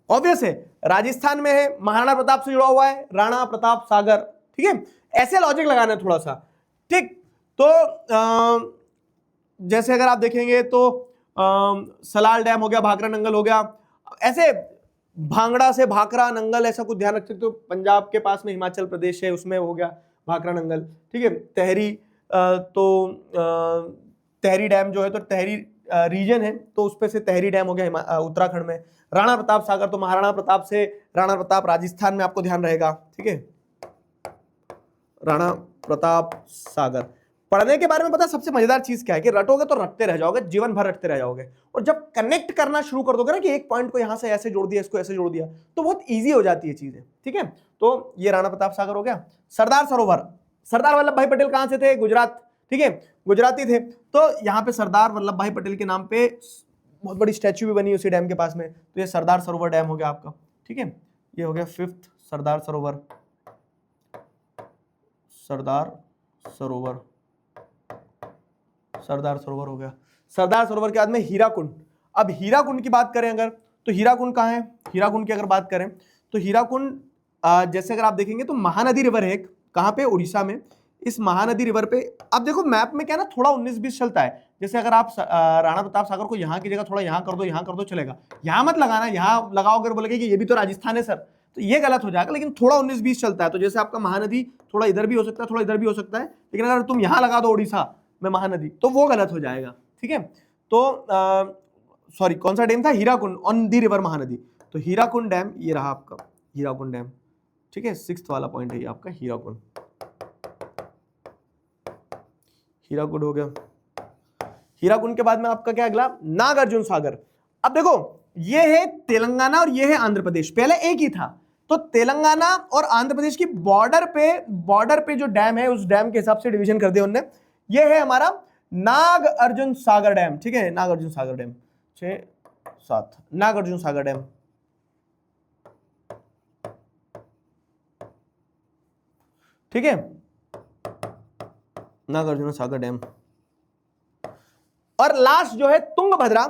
ऑब्वियस है, राजस्थान में है, महाराणा प्रताप से जुड़ा हुआ है, राणा प्रताप सागर, ठीक है, ऐसे लॉजिक लगाना है थोड़ा सा, ठीक। तो जैसे अगर आप देखेंगे तो सलाल डैम हो गया, भाखरा नंगल हो गया, ऐसे भांगड़ा से भाखरा नंगल ऐसा कुछ ध्यान रखते, तो पंजाब के पास में हिमाचल प्रदेश है, उसमें हो गया भाखरा नंगल, ठीक है। टेहरी, टेहरी डैम जो है तो टेहरी रीजन है, तो उस पे से टेहरी डैम हो गया उत्तराखंड में। राणा प्रताप सागर, तो महाराणा प्रताप से राणा प्रताप राजस्थान में आपको ध्यान रहेगा, ठीक है, राणा प्रताप सागर। पढ़ने के बारे में पता सबसे मजेदार चीज क्या है कि रटोगे तो रटते रह जाओगे, जीवन भर रटते रह जाओगे, और जब कनेक्ट करना शुरू कर दोगे ना कि एक पॉइंट को यहां से ऐसे जोड़ दिया, इसको ऐसे जोड़ दिया, तो बहुत इजी हो जाती है चीजें, ठीक है। तो ये राणा प्रताप सागर हो गया। सरदार सरोवर, सरदार वल्लभ भाई पटेल कहां से थे, गुजरात, ठीक है, गुजराती थे, तो यहाँ पे सरदार वल्लभ भाई पटेल के नाम पे बहुत बड़ी स्टैच्यू भी बनी उसी डैम के पास में, तो ये सरदार सरोवर डैम हो गया आपका, ठीक है। ये हो गया 5th सरदार सरोवर, सरदार सरोवर, सरदार सरोवर हो गया। सरदार सरोवर के बाद में हीराकुंड। अब हीराकुंड की बात करें अगर, तो हीराकुंड कहाँ है, हीराकुंड की अगर बात करें तो हीराकुंड जैसे अगर आप देखेंगे तो महानदी रिवर है एक, कहाँ पे, उड़ीसा में। इस महानदी रिवर पे अब देखो मैप में क्या ना थोड़ा 19-20 चलता है, जैसे अगर आप राणा प्रताप सागर को यहाँ की जगह थोड़ा यहाँ कर दो चलेगा, यहाँ मत लगाना, यहाँ लगाओगे बोलेगे कि ये भी तो राजस्थान है सर, तो ये गलत हो जाएगा, लेकिन थोड़ा 19-20 चलता है, तो जैसे आपका महानदी थोड़ा इधर भी हो सकता है, थोड़ा इधर भी हो सकता है, लेकिन अगर तुम यहाँ लगा दो उड़ीसा में महानदी तो वो गलत हो जाएगा, ठीक है। तो सॉरी कौन सा डैम था, Hirakud on the river Mahanadi, तो हीराकुंड डैम ये रहा आपका हीराकुंड डैम, ठीक है, 6th वाला पॉइंट है ये आपका हीराकुंड, हीराकुंड हो गया। हीराकुंड के बाद में आपका क्या अगला, नागार्जुन सागर। अब देखो ये है तेलंगाना और ये है आंध्र प्रदेश, पहले एक ही था, तो तेलंगाना और आंध्र प्रदेश की बॉर्डर पे जो डैम है उस डैम के हिसाब से डिवीजन कर दिया उन्होंने। ये है हमारा नागार्जुन सागर डैम, ठीक है, नागार्जुन सागर डैम 6-7, नागार्जुन सागर डैम, ठीक है, नागार्जुन सागर डैम। और लास्ट जो है तुंगभद्रा,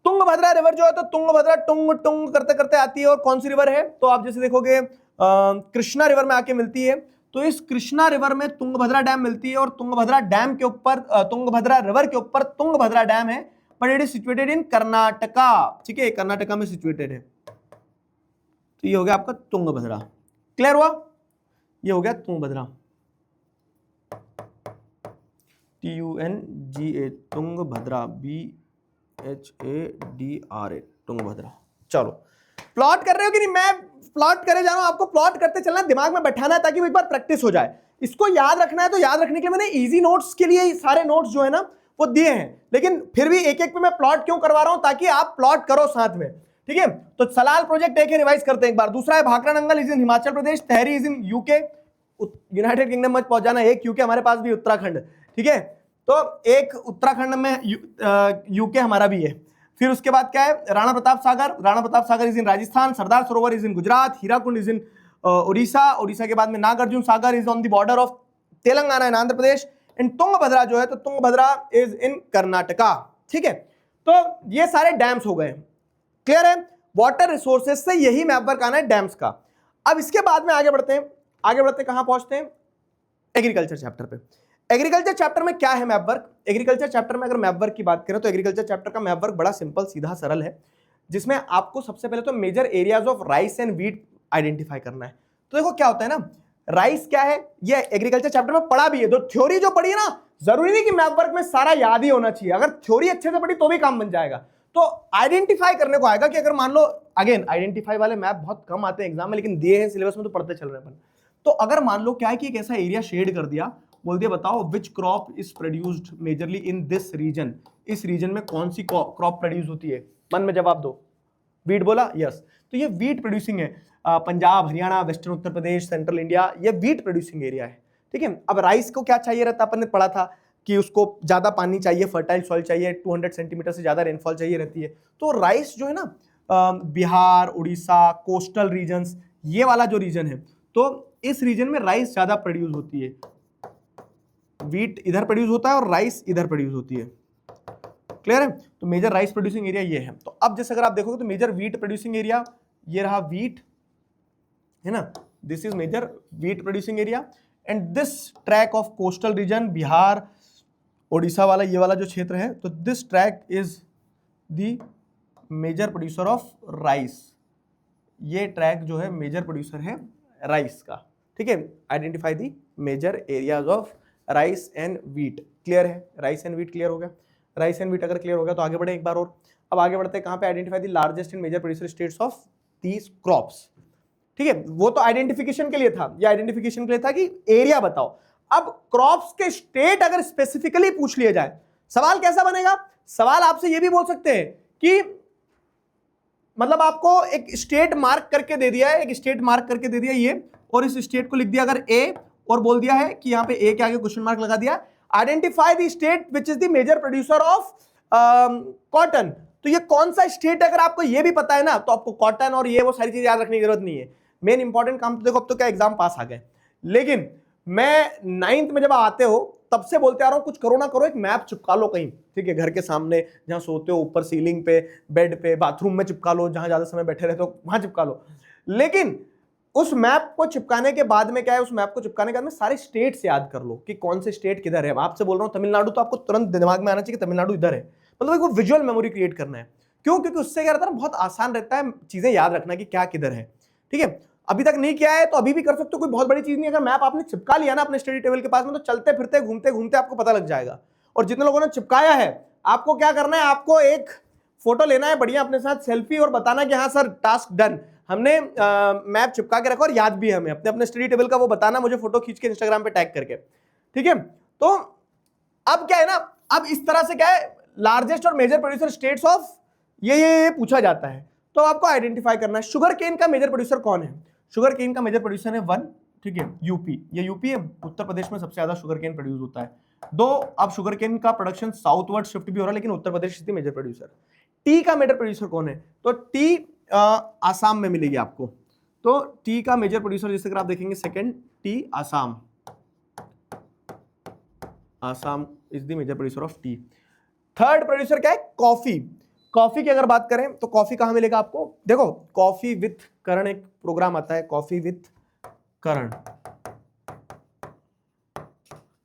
तुंगभद्रा रिवर जो है तो तुंगभद्रा टुंग टुंग करते करते आती है, और कौन सी रिवर है, तो आप जैसे देखोगे कृष्णा रिवर में आके मिलती है, तो इस कृष्णा रिवर में तुंगभद्रा डैम मिलती है, और तुंगभद्रा डैम के ऊपर तुंगभद्रा रिवर के ऊपर तुंगभद्रा डैम है, but it is situated in Karnataka, ठीक है, कर्नाटका में सिचुएटेड है, तो ये हो गया आपका तुंगभद्रा, क्लियर हुआ, ये हो गया तुंगभद्रा, TUNGA तुंगभद्रा, BHADRA तुंगभद्रा। चलो प्लॉट कर रहे हो कि नहीं, मैं प्लॉट करे जा रहा हूं, आपको प्लॉट करते चलना, दिमाग में बैठाना है ताकि वो एक बार प्रैक्टिस हो जाए। इसको याद रखना है, तो याद रखने के लिए मैंने इजी नोट्स के लिए सारे नोट्स जो है ना वो दिए हैं, लेकिन फिर भी एक एक पे मैं प्लॉट क्यों करवा रहा हूं, ताकि आप प्लॉट करो साथ में, ठीक है। तो सलाल प्रोजेक्ट एक है, रिवाइज करते हैं एक बार। दूसरा है Bhakra Nangal is in Himachal Pradesh, Tehri is in UK, United kingdom मत पहुंचाना एक, क्योंकि हमारे पास भी उत्तराखंड, ठीक है, तो एक उत्तराखंड में यूके हमारा भी है। फिर उसके बाद क्या है, Rana Pratap Sagar is in Rajasthan, Sardar Sarovar is in Gujarat, Hirakud is in Orissa, Orissa के बाद में Nagarjuna Sagar is on the border of Telangana and Andhra Pradesh, and Tungabhadra जो है तो तुंगभद्रा इज इन कर्नाटका। ठीक है, तो ये सारे डैम्स हो गए, क्लियर है। वाटर रिसोर्सेज से यही मैप वर्क आना है डैम्स का। अब इसके बाद में आगे बढ़ते हैं, आगे बढ़ते कहां पहुंचते हैं, एग्रीकल्चर चैप्टर पे। एग्रीकल्चर चैप्टर में क्या है मैप वर्क? एग्रीकल्चर चैप्टर में अगर मैप वर्क की बात करें तो एग्रीकल्चर चैप्टर का मैप वर्क बड़ा सिंपल, सीधा, सरल है, जिसमें आपको सबसे पहले तो major areas of rice and wheat identify करना है। तो देखो क्या होता है ना, राइस क्या है, ये एग्रीकल्चर चैप्टर में पढ़ा भी है, तो थ्योरी जो पढ़ी है ना, जरूरी नहीं कि मैप वर्क में सारा याद ही होना चाहिए, अगर थ्योरी अच्छे से पढ़ी तो भी काम बन जाएगा। तो आइडेंटिफाई करने को आएगा कि अगर मान लो, अगेन आइडेंटिफाई वाले मैप बहुत कम आते हैं एग्जाम में, लेकिन दिए हैं सिलेबस में तो पढ़ते चल रहे हैं अपन। तो अगर मान लो क्या है कि एक ऐसा एरिया शेड कर दिया, बोल दिया बताओ which crop is produced majorly in this region, इस रीजन में कौन सी क्रॉप प्रोड्यूस होती है, मन में जवाब दो। वीट बोला, यस, तो ये वीट प्रोड्यूसिंग है, Punjab, Haryana, western Uttar Pradesh, central India, ये वीट प्रोड्यूसिंग एरिया है। ठीक है, अब राइस को क्या चाहिए रहता, अपन ने पढ़ा था कि उसको ज्यादा पानी चाहिए, फर्टाइल सॉइल चाहिए, 200 सेंटीमीटर से ज्यादा रेनफॉल चाहिए रहती है। तो राइस जो है ना, बिहार, उड़ीसा, कोस्टल रीजन्स, ये वाला जो रीजन है, तो इस रीजन में राइस ज्यादा प्रोड्यूस होती है। वीट इधर प्रोड्यूस होता है और राइस इधर प्रोड्यूस होती है, क्लियर है। तो मेजर राइस प्रोड्यूसिंग एरिया ये है। तो अब जैसे अगर आप देखोगे तो मेजर वीट प्रोड्यूसिंग एरिया ये रहा, वीट है ना, this is major wheat producing area, and this track of coastal region, Bihar, Odisha वाला ये वाला जो क्षेत्र है, तो this track is the major producer of rice, ये ट्रैक जो है मेजर प्रोड्यूसर है राइस का। ठीक है, identify the major areas of rice and wheat, clear है। राइस एंड वीट क्लियर हो गया, राइस एंड वीट अगर क्लियर हो गया तो आगे बढ़े एक बार और। अब आगे बढ़ते हैं कहां पे, identify the largest and major producer states of these crops. ठीक है, वो तो आइडेंटिफिकेशन के लिए था, ये आइडेंटिफिकेशन के लिए था कि एरिया बताओ। अब क्रॉप्स के स्टेट अगर स्पेसिफिकली पूछ लिया जाए, सवाल कैसा बनेगा, सवाल आपसे ये भी बोल सकते हैं कि मतलब आपको एक स्टेट मार्क करके दे दिया है, एक स्टेट मार्क करके दे दिया ये, और इस स्टेट को लिख दिया अगर ए, और बोल दिया है कि यहाँ पे ए के आगे क्वेश्चन मार्क लगा दिया, identify the state which is the major producer of cotton. तो ये कौन सा स्टेट, अगर आपको ये भी पता है ना, तो आपको कॉटन और ये वो सारी चीजें याद रखने की जरूरत नहीं है। मेन इंपॉर्टेंट काम तो देखो, अब तो क्या एग्जाम पास आ गए, लेकिन मैं 9th में जब आते हो तब से बोलते आ रहा हूं, कुछ करो ना करो एक मैप चिपका लो कहीं, ठीक है, घर के सामने जहां सोते हो, ऊपर सीलिंग पे, बेड पे, बाथरूम में चिपका लो, जहां ज्यादा समय बैठे रहते हो वहां चिपका लो। लेकिन उस मैप को चिपकाने के बाद में क्या है, उस मैप को चिपकाने के बाद में सारे स्टेट्स याद कर लो कि कौन से स्टेट किधर है। आपसे बोल रहा हूं तमिलनाडु, तो आपको तुरंत दिमाग में आना चाहिए कि तमिलनाडु इधर है, मतलब एक वो विजुअल मेमोरी क्रिएट करना है। क्यों? क्योंकि उससे क्या रहता है ना, बहुत आसान रहता है चीजें याद रखना कि क्या किधर है। ठीक है, अभी तक नहीं किया है तो अभी भी कर सकते हो, कोई बहुत बड़ी चीज नहीं। अगर मैप आपने चिपका लिया ना अपने स्टडी टेबल के पास में, तो चलते फिरते घूमते घूमते आपको पता लग जाएगा। और जितने लोगों ने चिपकाया है, आपको क्या करना है, आपको एक फोटो लेना है बढ़िया अपने साथ सेल्फी, और बताना कि हाँ सर टास्क डन, हमने मैप चिपका के रखा और याद भी है हमें, अपने अपने स्टडी टेबल का वो बताना मुझे फोटो खींच के इंस्टाग्राम पे टैग करके। ठीक है, तो अब क्या है ना, अब इस तरह से क्या है, लार्जेस्ट और मेजर प्रोड्यूसर स्टेट्स ऑफ ये पूछा जाता है, तो आपको आइडेंटिफाई करना है। शुगर केन का मेजर प्रोड्यूसर कौन है? शुगर केन का मेजर प्रोड्यूसर है 1, ठीक है, यूपी। ये यूपी है, उत्तर प्रदेश में सबसे ज्यादा शुगर केन प्रोड्यूस होता है। 2, अब शुगर केन का प्रोडक्शन साउथवर्ड शिफ्ट भी हो रहा है, लेकिन Uttar Pradesh is the major producer. Tea का मेजर प्रोड्यूसर कौन है? तो टी आसाम में मिलेगी आपको। तो टी का मेजर प्रोड्यूसर जैसे अगर आप देखेंगे second, tea Assam, Assam is the major producer of tea. Third producer क्या है? कॉफी। कॉफी की अगर बात करें तो कॉफी कहां मिलेगा आपको? देखो, कॉफी विथ करण एक प्रोग्राम आता है, कॉफी विथ करण,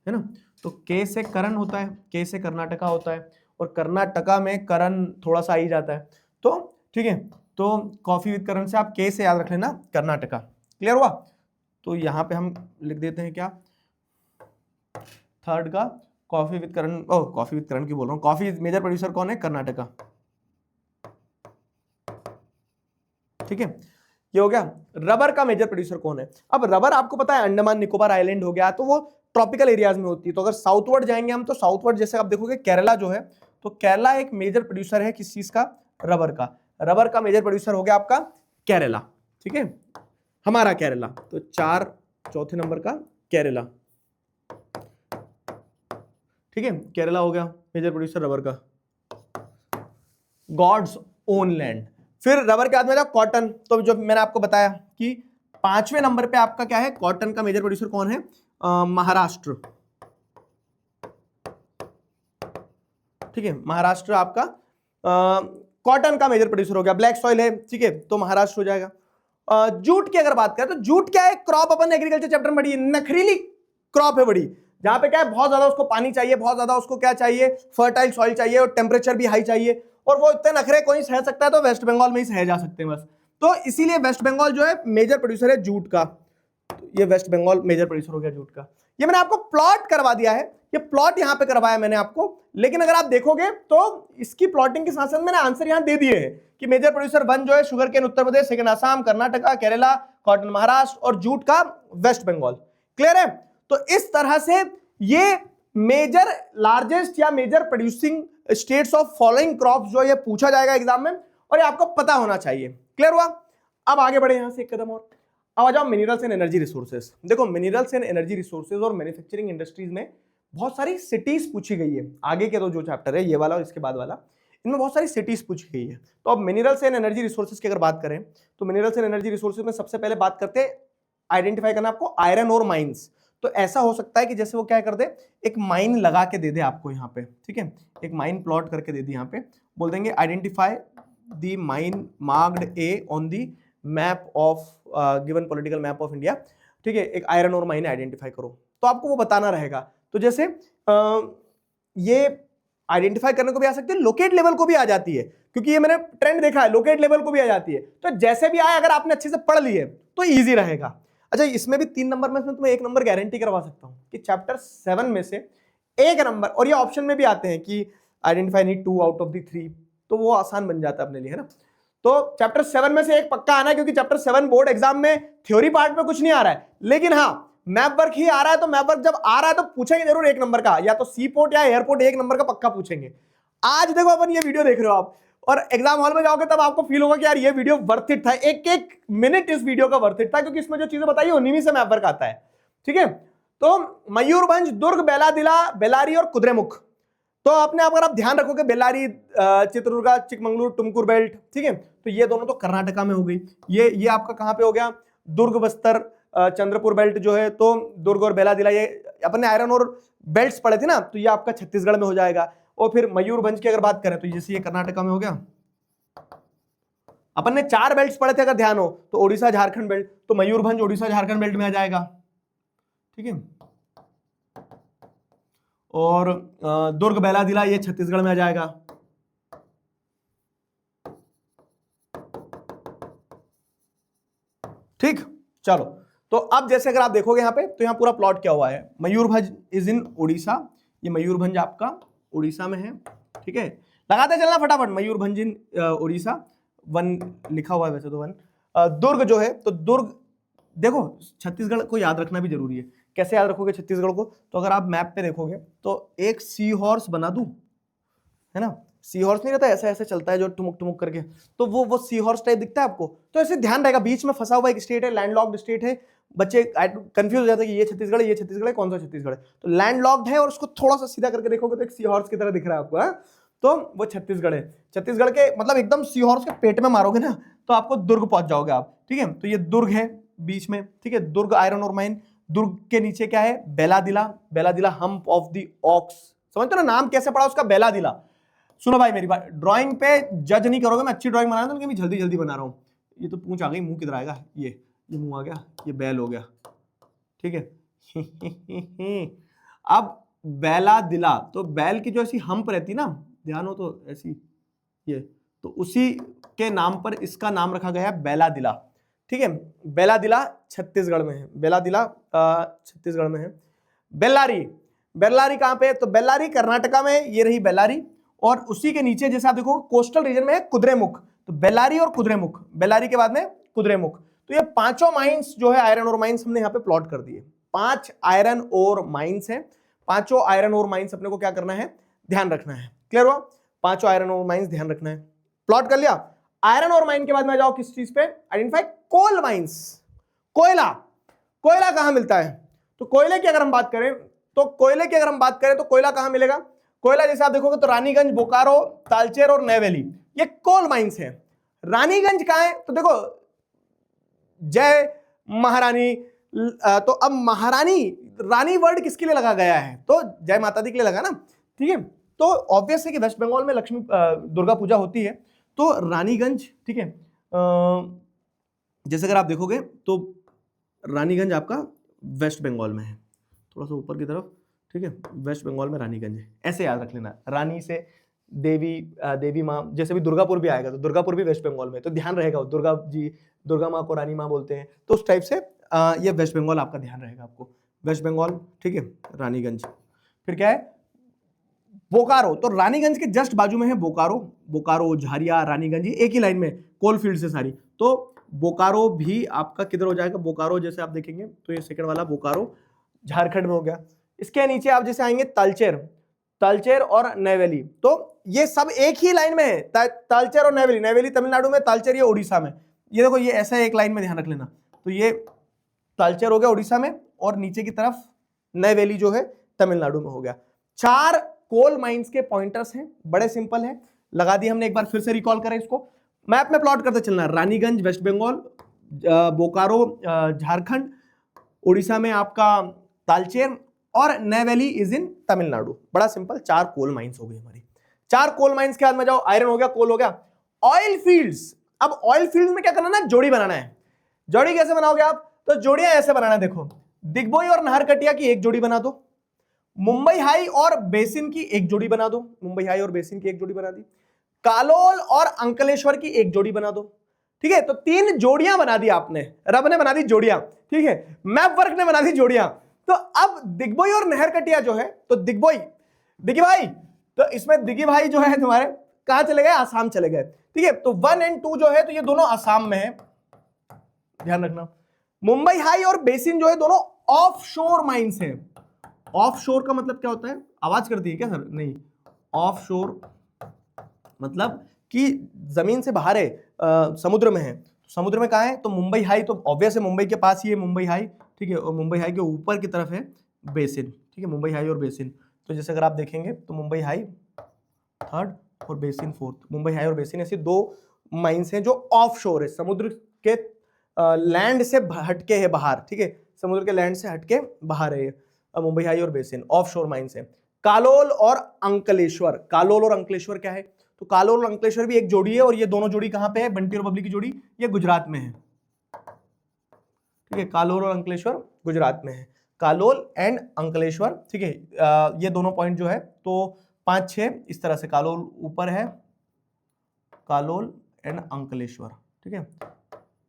है ना। तो के से करण होता है, के से कर्नाटका होता है, और कर्नाटका में करण थोड़ा सा आ ही जाता है। तो ठीक है, तो कॉफी विथ करण से आप के से याद रख लेना कर्नाटका। क्लियर हुआ? तो यहां पे हम लिख देते हैं क्या, थर्ड का Koffee with Karan, Koffee with Karan की बोल रहा हूं, कॉफी मेजर प्रोड्यूसर कौन है? कर्नाटका। ठीक है, ये हो गया। रबर का मेजर प्रोड्यूसर कौन है? अब रबर आपको पता है अंडमान निकोबार आइलैंड हो गया, तो वो ट्रॉपिकल एरियाज में होती है। तो अगर साउथवर्ड जाएंगे हम, तो साउथवर्ड जैसे आप देखोगे केरला जो है, तो केरला एक मेजर प्रोड्यूसर है किस चीज का? रबर का। रबर का मेजर प्रोड्यूसर हो गया आपका केरला। ठीक है, हमारा केरला। तो 4, चौथे नंबर का केरला। ठीक है, केरला हो गया मेजर प्रोड्यूसर रबर का। God's own land. फिर रबर के बाद में कॉटन। तो जो मैंने आपको बताया कि 5वें नंबर पे आपका क्या है, कॉटन का मेजर प्रोड्यूसर कौन है? महाराष्ट्र। ठीक है, महाराष्ट्र आपका कॉटन का मेजर प्रोड्यूसर हो गया, ब्लैक सॉइल है, ठीक है, तो महाराष्ट्र हो जाएगा। जूट की अगर बात करें तो जूट क्या है, क्रॉप अपन एग्रीकल्चर चैप्टर में पढ़ी है, नखरीली क्रॉप है बड़ी, जहां पे क्या है बहुत ज्यादा उसको पानी चाहिए, बहुत ज्यादा उसको क्या चाहिए, फर्टाइल सॉइल चाहिए और टेम्परेचर भी हाई चाहिए, और वो इतने नखरे कोई सह सकता है तो वेस्ट बंगाल में ही सह जा सकते हैं बस। तो इसीलिए वेस्ट बंगाल जो है मेजर प्रोड्यूसर है जूट का, ये वेस्ट बंगाल मेजर प्रोड्यूसर हो गया जूट का। ये मैंने आपको प्लॉट करवा दिया है, ये प्लॉट यहां पे करवाया मैंने आपको, लेकिन अगर आप देखोगे तो इसकी प्लॉटिंग के साथ साथ मैंने आंसर यहां दे दिए हैं कि मेजर प्रोड्यूसर 1 जो है sugar cane Uttar Pradesh, second Assam, Karnataka, Kerala, cotton Maharashtra और जूट का वेस्ट बंगाल। क्लियर है? तो इस तरह से ये मेजर लार्जेस्ट या major producing states of following crops जो ये पूछा जाएगा एग्जाम में, और ये आपको पता होना चाहिए। क्लियर हुआ? अब आगे बढ़े यहां से एक कदम और, अब आ जाओ मिनरल्स एंड एनर्जी रिसोर्सेज। देखो मिनरल्स एंड एनर्जी रिसोर्सेज और मैन्युफैक्चरिंग इंडस्ट्रीज में बहुत सारी सिटीज पूछी गई है। आगे के दो जो चैप्टर है, ये वाला और इसके बाद वाला, इनमें बहुत सारी सिटीज पूछी गई है। तो अब मिनरल्स एंड एनर्जी रिसोर्सेज की अगर बात करें तो मिनरल्स एंड एनर्जी रिसोर्सेज में सबसे पहले बात करते हैं, आइडेंटिफाई करना आपको आयरन और माइंस। तो ऐसा हो सकता है कि जैसे वो क्या कर दे, एक माइन लगा के दे दे आपको यहाँ पे, ठीक है, एक माइन प्लॉट करके दे दी, यहाँ पे बोल देंगे identify the mine marked A on the map of given political map of India, ठीक है, एक आयरन और माइन आइडेंटिफाई करो, तो आपको वो बताना रहेगा। तो जैसे ये आइडेंटिफाई करने को भी आ सकती है, लोकेट लेवल को भी आ जाती है, क्योंकि ये मैंने ट्रेंड देखा है, लोकेट लेवल को भी आ जाती है। तो जैसे भी आए अगर आपने अच्छे से पढ़ लिए तो इजी रहेगा। अच्छा, इसमें भी 3 नंबर में तुम्हें 1 नंबर गारंटी करवा सकता हूं कि चैप्टर 7 में से 1 नंबर, और ये ऑप्शन में भी आते हैं कि identify need 2 out of the 3, तो वो आसान बन जाता है अपने लिए, है ना। तो चैप्टर 7 में से एक पक्का आना है, क्योंकि चैप्टर 7 बोर्ड एग्जाम में थ्योरी पार्ट में कुछ नहीं आ रहा है, लेकिन हाँ मैप वर्क ही आ रहा है। तो मैप वर्क जब आ रहा है तो पूछेंगे जरूर 1 नंबर का, या तो सी पोर्ट या एयरपोर्ट 1 नंबर का पक्का पूछेंगे। आज देखो अपन ये वीडियो देख रहे हो आप, और एग्जाम हॉल में जाओगे तब आपको फील होगा कि यार ये वीडियो वर्थ इट था, एक एक मिनट इस वीडियो का वर्थ इट था, क्योंकि इसमें जो चीजें बताई उन्हीं में से मैप वर्क आता है। ठीक है, तो मयूरभंज, दुर्ग, बेलादिला, बेलारी और कुद्रेमुख, तो अपने अगर आप ध्यान रखोगे बेलारी, चित्रदुर्गा, चिकमंगलूर, तुमकुर बेल्ट, ठीक है, तो ये दोनों तो कर्नाटका में हो गई। ये आपका कहां पे हो गया, दुर्ग, बस्तर, चंद्रपुर बेल्ट जो है, तो दुर्ग और बेलादिला ये अपने आयरन और बेल्ट्स पढ़े थे ना, तो ये आपका छत्तीसगढ़ में हो जाएगा। और फिर मयूरभंज की अगर बात करें तो जैसे ये कर्नाटका में हो गया। अपन ने 4 बेल्ट्स पढ़े थे अगर ध्यान हो तो, ओडिशा, झारखंड बेल्ट, तो मयूरभंज ओडिशा झारखंड बेल्ट में आ जाएगा, ठीक है। और दुर्ग, बेलादिला ये छत्तीसगढ़ में आ जाएगा। ठीक, चलो, तो अब जैसे अगर आप देखोगे यहाँ पे, तो यहाँ पूरा प्लॉट क्या हुआ है, मयूरभंज इज इन उड़ीसा, ये मयूरभंज आपका उड़ीसा में है, ठीक है, लगाते चलना फटाफट, मयूरभंज इन उड़ीसा, 1 लिखा हुआ है वैसे तो 1। दुर्ग जो है, तो दुर्ग देखो छत्तीसगढ़ को याद रखना भी जरूरी है। कैसे याद रखोगे छत्तीसगढ़ को, तो अगर आप मैप पे देखोगे तो एक सी हॉर्स बना दूं, है ना, सी हॉर्स नहीं रहता ऐसे ऐसे चलता है जो टुमुक टुमुक करके, तो वो सी हॉर्स टाइप दिखता है आपको, तो ऐसे ध्यान रहेगा, बीच में फंसा हुआ एक स्टेट है, लैंडलॉक्ड स्टेट है, बच्चे कंफ्यूज हो जाते हैं कि ये छत्तीसगढ़ है, ये छत्तीसगढ़ है, कौन सा छत्तीसगढ़ है, तो लैंडलॉक्ड है, और उसको थोड़ा सा सीधा करके देखोगे तो एक सी हॉर्स की तरह दिख रहा है आपको, है? तो वो छत्तीसगढ़ है। छत्तीसगढ़ के मतलब एकदम सी हॉर्स के पेट में मारोगे ना तो आपको दुर्ग पहुंच जाओगे आप, ठीक है, तो ये दुर्ग है बीच में, ठीक है, दुर्ग आयरन और माइन, दुर्ग के नीचे क्या है, बेलादिला, बेलादिला हम्प ऑफ द ऑक्स, समझते हो ना, नाम कैसे पड़ा उसका, बेलादिला। सुनो भाई मेरी बात, ड्राइंग पे जज नहीं करोगे, मैं अच्छी ड्राइंग बना रहा हूं, मैं जल्दी जल्दी बना रहा हूं। ये तो पूंछ आ गई, मुंह किधर आएगा, ये मुंह आ गया, ये बैल हो गया, ठीक है। अब बेलादिला, तो बैल की जो ऐसी हम्प रहती ना, ध्यान हो तो ऐसी, ये तो उसी के नाम पर इसका नाम रखा गया है बेलादिला, ठीक है। बेलादिला छत्तीसगढ़ में है, बेलादिला छत्तीसगढ़ में है। बेल्लारी, बेल्लारी कहां पे, तो बेल्लारी कर्नाटका में, ये रही बेल्लारी, और उसी के नीचे जैसे आप देखो कोस्टल रीजन में है कुद्रेमुख, तो बेल्लारी और कुद्रेमुख, बेल्लारी के बाद में कुद्रेमुख, तो ये पांचों माइंस जो है आयरन और माइंस हमने यहाँ पे प्लॉट कर दिए। 5 आयरन और माइंस हैं, पांचों आयरन और माइंस अपने को क्या करना है, ध्यान रखना है। क्लियर हुआ, पांचों आयरन और माइंस ध्यान रखना है, प्लॉट कर लिया। आयरन और माइन के बाद में जाओ किस चीज पे, आइडेंटिफाई कोल माइंस, कोयला, कोयला कहां मिलता है, तो कोयले की अगर हम बात करें तो कोयला कहां मिलेगा, कोयला जैसे आप देखोगे तो रानीगंज, बोकारो, तालचेर और नैवेली, ये कोल माइंस है। रानीगंज कहां है, तो देखो जय महारानी, तो अब महारानी, रानी वर्ड किसके लिए लगा गया है, तो जय माता दी के लिए लगा ना, ठीक है, तो ऑब्वियस है कि वेस्ट बंगाल में लक्ष्मी दुर्गा पूजा होती है। तो रानीगंज, ठीक है, जैसे अगर आप देखोगे तो रानीगंज आपका वेस्ट बंगाल में है, थोड़ा सा ऊपर की तरफ, ठीक है, वेस्ट बंगाल में रानीगंज है, ऐसे याद रख लेना। रानी से देवी माँ, जैसे भी दुर्गापुर भी आएगा तो दुर्गापुर भी वेस्ट बंगाल में, तो ध्यान रहेगा, दुर्गा जी, दुर्गा माँ को रानी माँ बोलते हैं, तो उस टाइप से ये वेस्ट बंगाल आपका ध्यान रहेगा आपको, वेस्ट बंगाल, ठीक है, रानीगंज। फिर क्या है, बोकारो, तो रानीगंज के जस्ट बाजू में है बोकारो, बोकारो, झारिया, रानीगंज, एक ही लाइन में, कोल फील्ड से सारी, तो बोकारो भी आपका किधर हो जाएगा, बोकारो जैसे आप देखेंगे तो ये सेकंड वाला बोकारो झारखंड में हो गया। इसके नीचे आप जैसे आएंगे तालचेर, तालचेर और नैवेली, तो ये सब एक ही लाइन में है, तालचेर और नैवेली, नैवेली तमिलनाडु में, तालचेर ये उड़ीसा में। ये देखो ये ऐसा एक लाइन में ध्यान रख लेना, तो ये तालचेर हो गया उड़ीसा में और नीचे की तरफ नैवेली जो है तमिलनाडु में हो गया। 4 कोल माइंस के पॉइंटर्स हैं, बड़े सिंपल हैं, लगा दिए हमने, एक बार फिर से रिकॉल करें इसको, मैप में प्लॉट करते चलना, रानीगंज वेस्ट बंगाल, बोकारो झारखंड, उड़ीसा में आपका तालचेर और नैवेली इज इन तमिलनाडु। बड़ा सिंपल, 4 कोल माइंस हो गई हमारी। 4 कोल माइंस के बाद में जाओ, आयरन हो गया, कोल हो गया, ऑयल फील्ड्स। अब ऑयल फील्ड में क्या करना है, जोड़ी बनाना है। जोड़ी कैसे बनाओगे आप, तो जोड़ियां ऐसे बनाना है, देखो, दिग्बोई और नाहरकटिया की एक जोड़ी बना दो, मुंबई हाई और बेसिन की एक जोड़ी बना दो, मुंबई हाई और बेसिन की एक जोड़ी बना दी, कालोल और अंकलेश्वर की एक जोड़ी बना दो, ठीक है। तो 3 जोड़ियां बना दी आपने, रब ने बना दी जोड़ियां, ठीक है, मैप वर्क ने बना दी जोड़ियां। तो अब दिग्बोई और नहरकटिया जो है, तो दिग्बोई, दिग्गी भाई, तो इसमें दिग्गी भाई जो है तुम्हारे कहां चले गए, आसाम चले गए, ठीक है। तो 1 और 2 जो है, तो ये दोनों आसाम में है, ध्यान रखना। मुंबई हाई और बेसिन जो है दोनों ऑफ शोर माइंस है। ऑफ शोर का मतलब क्या होता है, आवाज करती है क्या सर, नहीं, ऑफ शोर मतलब कि जमीन से बाहर है, समुद्र में है, समुद्र में कहां है, तो मुंबई हाई, तो ऑब्वियस है मुंबई के पास ही है मुंबई हाई, ठीक है, और मुंबई हाई के ऊपर की तरफ है बेसिन, ठीक है, मुंबई हाई और बेसिन। तो जैसे अगर आप देखेंगे तो मुंबई हाई 3rd और बेसिन 4th, मुंबई हाई और बेसिन ऐसे 2 माइंस हैं जो ऑफ शोर है, समुद्र के लैंड से हटके है बाहर, ठीक है, समुद्र के लैंड से हटके बाहर है मुंबई हाई और बेसिन, ऑफ शोर माइंस है। कालोल और अंकलेश्वर, कालोल और अंकलेश्वर क्या है, तो कालोल और अंकलेश्वर भी एक जोड़ी है, और ये दोनों जोड़ी कहां पे है, बंटी और बबली की जोड़ी, ये गुजरात में है, ठीक है, कालोल और अंकलेश्वर गुजरात में है, कालोल एंड अंकलेश्वर, ठीक है। ये दोनों पॉइंट जो है, तो 5-6 इस तरह से, कालोल ऊपर है, कालोल एंड अंकलेश्वर, ठीक है,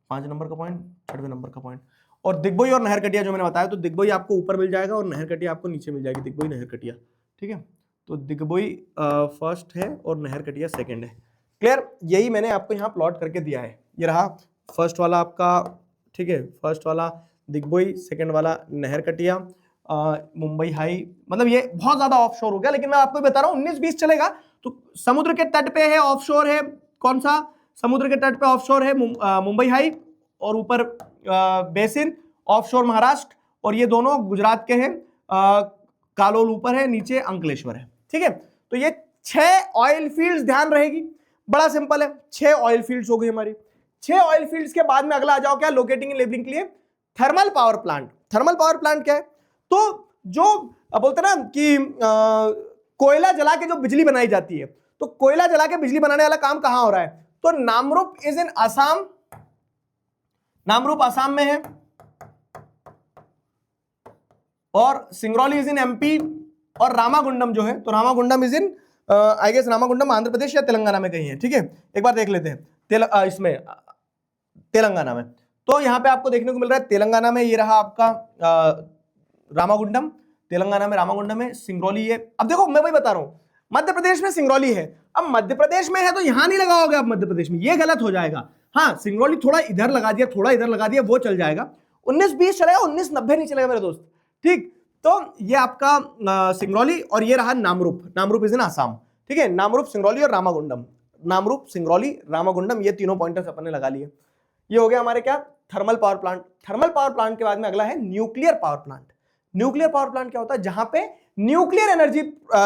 5 नंबर का पॉइंट, 6वें नंबर का पॉइंट। और दिग्बोई और नहरकटिया जो मैंने बताया, तो दिग्बोई आपको ऊपर मिल जाएगा और नहरकटिया आपको नीचे मिल जाएगी, दिग्बोई नहरकटिया, ठीक है। तो दिग्बोई फर्स्ट है और नहरकटिया सेकंड है, क्लियर। यही मैंने आपको यहाँ प्लॉट करके दिया है, ये रहा फर्स्ट वाला आपका, ठीक है, फर्स्ट वाला दिग्बोई, सेकंड वाला नहरकटिया, मुंबई हाई, मतलब ये बहुत ज्यादा ऑफशोर हो गया, लेकिन मैं आपको बता रहा हूँ 19-20 चलेगा। तो समुद्र के तट पे है, ऑफशोर है, कौन सा, समुद्र के तट पे ऑफशोर है मुंबई हाई, और ऊपर बेसिन, ऑफशोर महाराष्ट्र, और ये दोनों गुजरात के हैं, कालोल ऊपर है, नीचे अंकलेश्वर है, ठीक है। तो ये 6 ऑयल फील्ड्स ध्यान रहेगी, बड़ा सिंपल है, 6 ऑयल फील्ड्स हो गई हमारी। 6 ऑयल फील्ड्स के बाद में अगला आ जाओ क्या, लोकेटिंग एंड लेबलिंग के लिए thermal power plant. Thermal power plant क्या है, तो जो बोलते ना कि कोयला जला के जो बिजली बनाई जाती है, तो कोयला जला के बिजली बनाने वाला काम कहां हो रहा है, तो नामरूप इज इन असम, नामरूप असम में है, और सिंगरौली इज इन एमपी, और रामागुंडम जो है, तो Ramagundam is in I guess Ramagundam Andhra Pradesh या तेलंगाना में कहीं है, ठीक है। एक बार देख लेते हैं, इसमें तेलंगाना में, तो यहां पे आपको देखने को मिल रहा है तेलंगाना में, ये रहा आपका रामागुंडम, तेलंगाना में रामागुंडम है, सिंगरौली है। अब देखो मैं वही बता रहा हूं, मध्य प्रदेश में सिंगरौली है, अब मध्य प्रदेश में है तो यहां नहीं लगाओगे आप मध्य प्रदेश में, ये गलत हो जाएगा। हाँ, सिंगरौली थोड़ा इधर लगा दिया, थोड़ा इधर लगा दिया, वो चल जाएगा, 19-20 चलेगा, 19-90 नहीं चलेगा मेरे दोस्त, ठीक। तो ये आपका सिंगरौली, और ये रहा नामरूप, नामरूप इज इन आसाम, ठीक है, नामरूप, सिंगरौली और रामागुंडम, नामरूप, सिंगरौली, रामागुंडम, ये तीनों पॉइंटर्स अपन ने लगा लिए। ये हो गया हमारे क्या, thermal power plant. Thermal power plant के बाद में अगला है nuclear power plant. Nuclear power plant क्या होता है, जहां पे न्यूक्लियर एनर्जी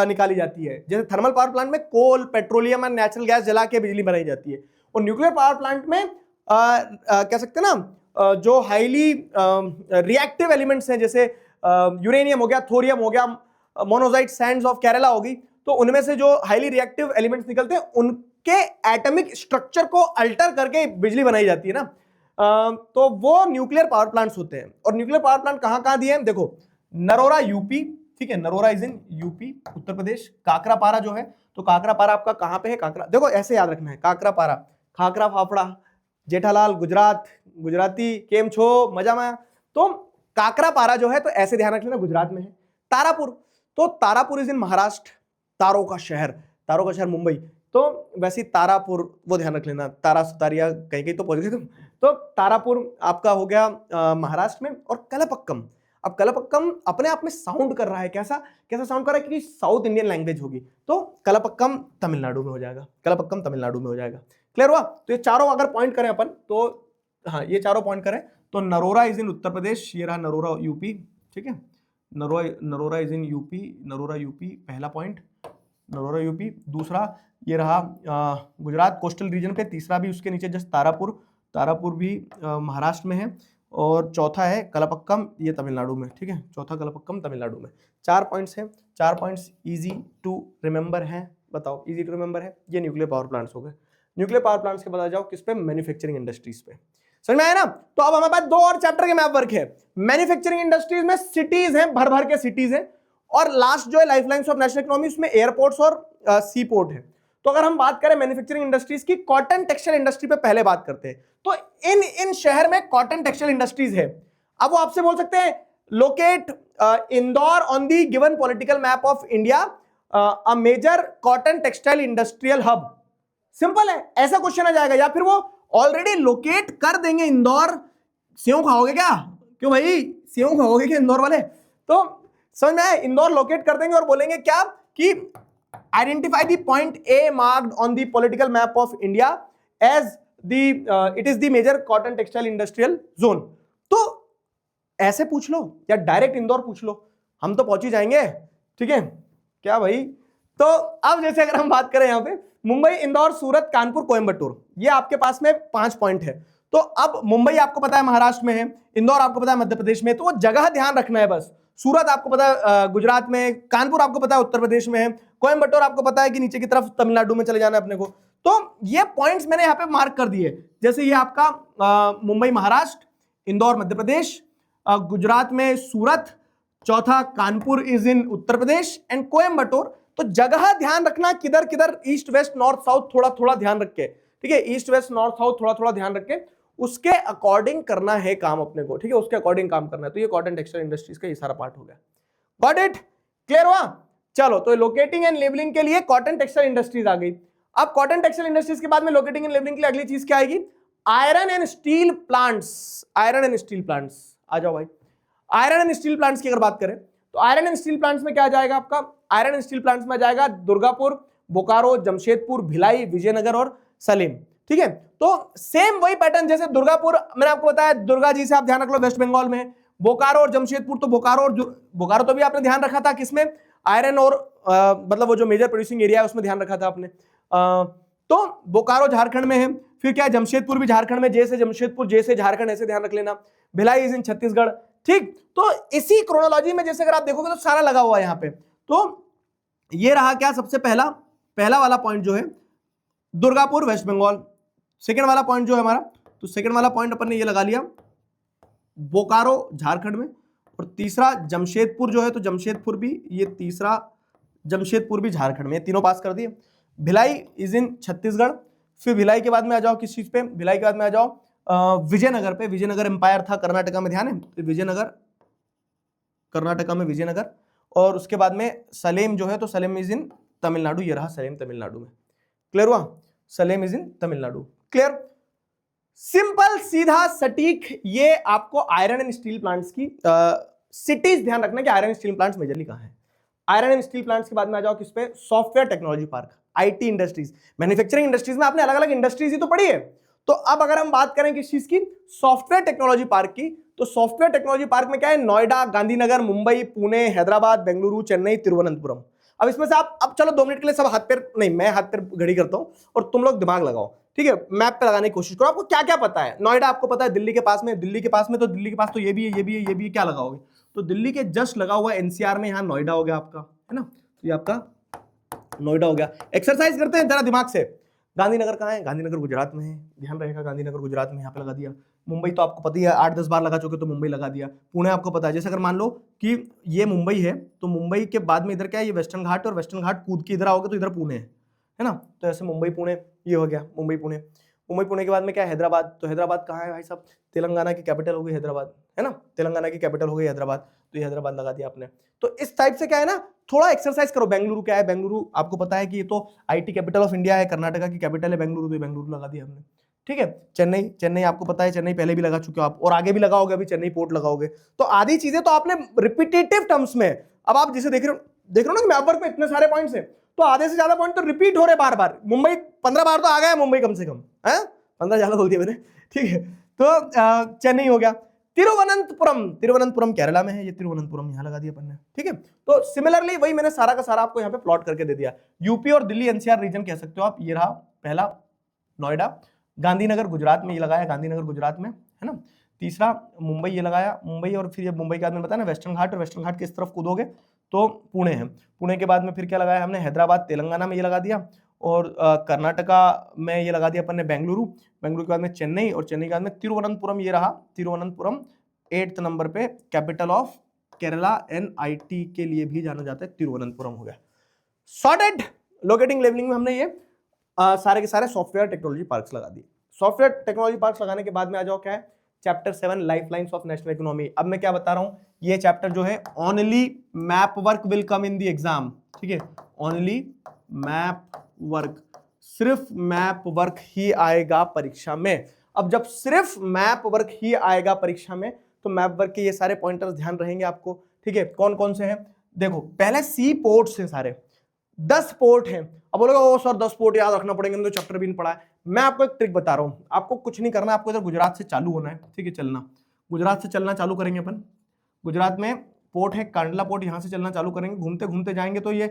निकाली जाती है, जैसे थर्मल पावर प्लांट में कोल, पेट्रोलियम और नेचुरल गैस जला के बिजली बनाई जाती है, और न्यूक्लियर पावर प्लांट में कह सकते हैं ना, जो हाईली रिएक्टिव एलिमेंट्स हैं, जैसे यूरेनियम हो गया, थोरियम हो गया, मोनोजाइट सैंड्स ऑफ केरला होगी, तो उनमें से जो हाईली रिएक्टिव एलिमेंट्स निकलते हैं उनके एटॉमिक स्ट्रक्चर को अल्टर करके बिजली बनाई जाती है ना, तो वो न्यूक्लियर पावर प्लांट्स होते हैं। और न्यूक्लियर पावर प्लांट कहां कहां दिए हैं, देखो नरोरा यूपी, ठीक है, Narora is in UP Uttar Pradesh. Kakrapar जो है, तो काकरापारा आपका कहां पे है, काकरा, देखो ऐसे याद रखना है, काकरापारा, खाकरा फाफड़ा, जेठालाल गुजरात, गुजराती केम छो, मजा में। तो काकरापारा जो है तो ऐसे ध्यान रख लेना गुजरात में है। तारापुर, तो तारापुर इज इन महाराष्ट्र, तारों का शहर मुंबई, तो वैसे तारापुर वो ध्यान रख लेना, तारा सुतारिया कहीं कहीं तो पहुंच गए तुम। तो तारापुर आपका हो गया महाराष्ट्र में। और कलपक्कम, अब कलपक्कम अपने आप में साउंड कर रहा है, कैसा कैसा साउंड कर रहा है, क्योंकि साउथ इंडियन लैंग्वेज होगी, तो कलपक्कम तमिलनाडु में हो जाएगा, कलपक्कम तमिलनाडु में हो जाएगा। क्लियर हुआ? तो ये चारों अगर पॉइंट करें अपन, तो हाँ ये चारों पॉइंट करें तो नरोरा इज इन उत्तर प्रदेश, ये रहा नरोरा यूपी, ठीक है, Narora is in UP, Narora UP पहला पॉइंट, नरोरा यूपी। दूसरा ये रहा गुजरात कोस्टल रीजन पे, तीसरा भी उसके नीचे जस्ट तारापुर भी महाराष्ट्र में है, और चौथा है कलपक्कम, ये तमिलनाडु में, ठीक है, चौथा कलपक्कम तमिलनाडु में। 4 पॉइंट्स हैं, 4 पॉइंट्स इजी टू रिमेंबर हैं, बताओ इजी टू रिमेंबर है। ये न्यूक्लियर पावर प्लांट्स हो गए। न्यूक्लियर पावर प्लांट्स के बता जाओ किस पे, मैन्युफैक्चरिंग इंडस्ट्रीज पे। समझ में आया ना? तो अब हमारे पास 2 और चैप्टर के मैप वर्क है। मैन्युफैक्चरिंग इंडस्ट्रीज में सिटीज हैं, भर भर के सिटीज हैं, और लास्ट जो है लाइफलाइंस ऑफ नेशनल इकोनॉमी, उसमें एयरपोर्ट्स और सी पोर्ट है। तो अगर हम बात करें मैन्युफैक्चरिंग इंडस्ट्रीज की, कॉटन टेक्सटाइल इंडस्ट्री पे पहले बात करते हैं। तो इन शहर में कॉटन टेक्सटाइल इंडस्ट्रीज है। अब वो आपसे बोल सकते हैं locate Indore on the given political map of India a major cotton textile industrial hub. Simple है, ऐसा क्वेश्चन आ जाएगा। या फिर वो ऑलरेडी लोकेट कर देंगे इंदौर। सेव खाओगे क्या? क्यों भाई, सेव खाओगे क्या इंदौर वाले? तो समझ में आया, इंदौर लोकेट कर देंगे और बोलेंगे क्या कि identify the point A marked on the political map of India as the it is the major cotton textile industrial zone. तो ऐसे पूछ लो या डायरेक्ट इंदौर पूछ लो, हम तो पहुंच ही जाएंगे, ठीक है क्या भाई। तो अब जैसे अगर हम बात करें यहाँ पे मुंबई, इंदौर, सूरत, कानपुर, कोयंबटूर, ये आपके पास में 5 पॉइंट है। तो अब मुंबई आपको पता है महाराष्ट्र में है, इंदौर आपको पता है मध्य प्रदेश में, तो वो जगह ध्यान रखना है बस। सूरत आपको पता है गुजरात में, कानपुर आपको पता है उत्तर प्रदेश में है, कोयंबटूर आपको पता है कि नीचे की तरफ तमिलनाडु में चले जाना है अपने को। तो ये पॉइंट्स मैंने यहाँ पे मार्क कर दिए। जैसे ये आपका मुंबई महाराष्ट्र, इंदौर मध्य प्रदेश, गुजरात में सूरत, चौथा Kanpur is in Uttar Pradesh, and Coimbatore. तो जगह ध्यान रखना, किधर किधर, ईस्ट वेस्ट नॉर्थ साउथ थोड़ा थोड़ा ध्यान रख के, ठीक है, ईस्ट वेस्ट नॉर्थ साउथ थोड़ा थोड़ा ध्यान रख के उसके अकॉर्डिंग करना है काम अपने को, ठीक है, उसके अकॉर्डिंग काम करना है। तो ये कॉटन टेक्सटाइल इंडस्ट्रीज का ये सारा पार्ट हो गया। Got it? क्लियर हुआ? चलो, तो लोकेटिंग एंड लेबलिंग के लिए कॉटन टेक्सटाइल इंडस्ट्रीज आ गई। अब कॉटन टेक्सटाइल इंडस्ट्रीज के बाद में लोकेटिंग एंड लेबलिंग के लिए अगली चीज क्या आएगी? Iron and steel plants. Iron and steel plants आ जाओ भाई। आयरन एंड स्टील प्लांट्स की अगर बात करें तो आयरन एंड स्टील प्लांट्स में क्या आ जाएगा आपका? आयरन एंड स्टील प्लांट्स में आ जाएगा दुर्गापुर, बोकारो, जमशेदपुर, भिलाई, विजयनगर और सलेम, ठीक है। तो सेम वही पैटर्न, जैसे दुर्गापुर मैंने आपको बताया, दुर्गा जी से आप ध्यान रख लो, वेस्ट बंगाल में है। बोकारो और जमशेदपुर, तो बोकारो तो भी आपने ध्यान रखा था किसमें? आयरन और मतलब वो जो मेजर प्रोड्यूसिंग एरिया है उसमें ध्यान रखा था आपने। तो बोकारो झारखंड में है। फिर क्या है? जमशेदपुर भी झारखंड में, जैसे जमशेदपुर जैसे झारखंड, ऐसे ध्यान रख लेना। भिलाई इज इन छत्तीसगढ़, ठीक। तो इसी क्रोनोलॉजी में जैसे अगर आप देखोगे तो सारा लगा हुआ है यहाँ पे। तो ये रहा क्या, सबसे पहला वाला पॉइंट जो है दुर्गापुर वेस्ट बंगाल। सेकंड वाला पॉइंट जो है हमारा, तो सेकंड वाला पॉइंट अपन ने ये लगा लिया बोकारो झारखंड में। और तीसरा जमशेदपुर जो है, तो जमशेदपुर भी, ये तीसरा जमशेदपुर भी झारखंड में, तीनों पास कर दिए। Bhilai is in Chhattisgarh. फिर भिलाई के बाद में आ जाओ किस चीज पे? भिलाई के बाद में आ जाओ विजयनगर पे। विजयनगर एम्पायर था कर्नाटका में, ध्यान है, तो विजयनगर कर्नाटका में विजयनगर। और उसके बाद में सलेम जो है, तो सलेम इज इन तमिलनाडु, ये रहा सलेम तमिलनाडु में। क्लियर हुआ? Salem is in Tamil Nadu. Clear? Simple, सीधा, सटीक। ये आपको आयरन एंड स्टील प्लांट्स की सिटीज ध्यान रखना कि iron and steel plants majorly कहां है। आयरन एंड स्टील प्लांट्स के बाद में आ जाओ किस पे? Software technology park, IT industries. Manufacturing industries में आपने अलग अलग इंडस्ट्रीज ही तो पढ़ी है। तो अब अगर हम बात करें किस चीज की? सॉफ्टवेयर टेक्नोलॉजी पार्क की। तो सॉफ्टवेयर टेक्नोलॉजी पार्क में क्या है? नोएडा, गांधीनगर, मुंबई, पुणे, हैदराबाद, बेंगलुरु, चेन्नई, तिरुवनंतपुरम। अब इसमें से आप, अब चलो 2 मिनट के लिए सब हाथ पैर नहीं, मैं हाथ पैर घड़ी करता हूं और तुम लोग दिमाग लगाओ, ठीक है, मैप पे लगाने की कोशिश करो। आपको क्या क्या पता है? नोएडा आपको पता है दिल्ली के पास में, दिल्ली के पास में, तो दिल्ली के पास तो ये भी है, ये भी है, ये भी है, क्या लगाओगे? तो दिल्ली के जस्ट लगा हुआ एनसीआर में यहाँ नोएडा हो गया आपका, है ना। तो ये आपका नोएडा हो गया। एक्सरसाइज करते हैं जरा दिमाग से। गांधीनगर कहाँ है? गांधीनगर गुजरात में है, ध्यान रहेगा, गांधीनगर गुजरात में, यहाँ पे लगा दिया। मुंबई तो आपको पता ही है, 8-10 बार लगा चुके तो मुंबई लगा दिया। पुणे आपको पता है, जैसे अगर मान लो कि ये मुंबई है तो मुंबई के बाद में इधर क्या है, ये वेस्टर्न घाट, और वेस्टर्न घाट कूद के इधर आओगे तो इधर पुणे है ना। तो ऐसे मुंबई पुणे ये हो गया, मुंबई पुणे। मुंबई पुणे के बाद में क्या है, हैदराबाद। तो हैदराबाद कहाँ है भाई साहब? तेलंगाना की कैपिटल हो गई हैदराबाद, है ना, तेलंगाना की कैपिटल हो गई हैदराबाद, तो ये हैदराबाद लगा दिया आपने। तो इस टाइप से क्या है ना, थोड़ा एक्सरसाइज करो। बेंगलुरु क्या है? बेंगलुरु आपको पता है कि ये तो आईटी कैपिटल ऑफ इंडिया है, कर्नाटका की कैपिटल है बेंगलुरु, तो बेंगलुरु लगा दिया हमने। ठीक है, चेन्नई, चेन्नई आपको पता है, चेन्नई पहले भी लगा चुके हो आप, और आगे भी लगाओगे, अभी चेन्नई पोर्ट लगाओगे। तो आधी चीजें तो आपने रिपीटेटिव टर्म्स में, अब आप जिसे देख रहे हो ना कि मैप वर्क में इतने सारे पॉइंट्स हैं, तो आधे से ज्यादा पॉइंट तो रिपीट हो रहे बार बार। मुंबई 15 बार तो आ गया है, मुंबई कम से कम है, 15 ज्यादा बोल दिया मैंने। ठीक है, तो चेन्नई हो गया। तिरुवनंतपुरम, तिरुवनंतपुरम केरला में है, ये तिरुवनंतपुरम यहां लगा दिया अपन ने। ठीक है, तो सिमिलरली वही मैंने सारा का सारा आपको यहाँ पे प्लॉट करके दे दिया। यूपी और दिल्ली एनसीआर रीजन कह सकते हो आप। ये रहा पहला नोएडा, गांधीनगर गुजरात में ये लगाया, गांधीनगर गुजरात में, है ना। तीसरा मुंबई ये लगाया, मुंबई, और फिर ये मुंबई के बाद में बताया ना वेस्टर्न घाट, और वेस्टर्न घाट की इस तरफ कूदोगे तो पुणे है। पुणे के बाद में फिर क्या लगाया हमने, हैदराबाद तेलंगाना में ये लगा दिया, और कर्नाटका में ये लगा दिया अपन ने बेंगलुरु, बेंगलुरु के बाद में चेन्नई, और चेन्नई के बाद में तिरुवनंतपुरम ये रहा, तिरुवनंतपुरम 8th नंबर पे, कैपिटल ऑफ केरला, NIT के लिए भी जाना जाता है, तिरुवनंतपुरम हो गया। सॉर्टेड। लोकेटिंग लेवलिंग में हमने ये सारे के सारे सॉफ्टवेयर टेक्नोलॉजी पार्क्स लगा दिए। सॉफ्टवेयर टेक्नोलॉजी पार्क्स लगाने के बाद में आ जाओ क्या है, chapter 7 lifelines of national economy. अब मैं क्या बता रहा हूं, ये चैप्टर जो है only map work will come in the exam. ठीक है, ओनली मैप वर्क, सिर्फ मैप वर्क ही आएगा परीक्षा में। अब जब सिर्फ मैप वर्क ही आएगा परीक्षा में, तो मैप वर्क के ये सारे पॉइंटर्स ध्यान रहेंगे आपको। ठीक है, कौन कौन से हैं, देखो पहले सी पोर्ट्स हैं सारे, 10 पोर्ट हैं। अब बोलोगे ओ सर 10 पोर्ट याद रखना पड़ेंगे, तो चैप्टर भी नहीं पढ़ा है। मैं आपको एक ट्रिक बता रहा हूं, आपको कुछ नहीं करना, आपको इधर गुजरात से चालू होना है। ठीक है, चलना गुजरात से चलना चालू करेंगे अपन। गुजरात में पोर्ट है कांडला पोर्ट, यहां से चलना चालू करेंगे, घूमते घूमते जाएंगे तो ये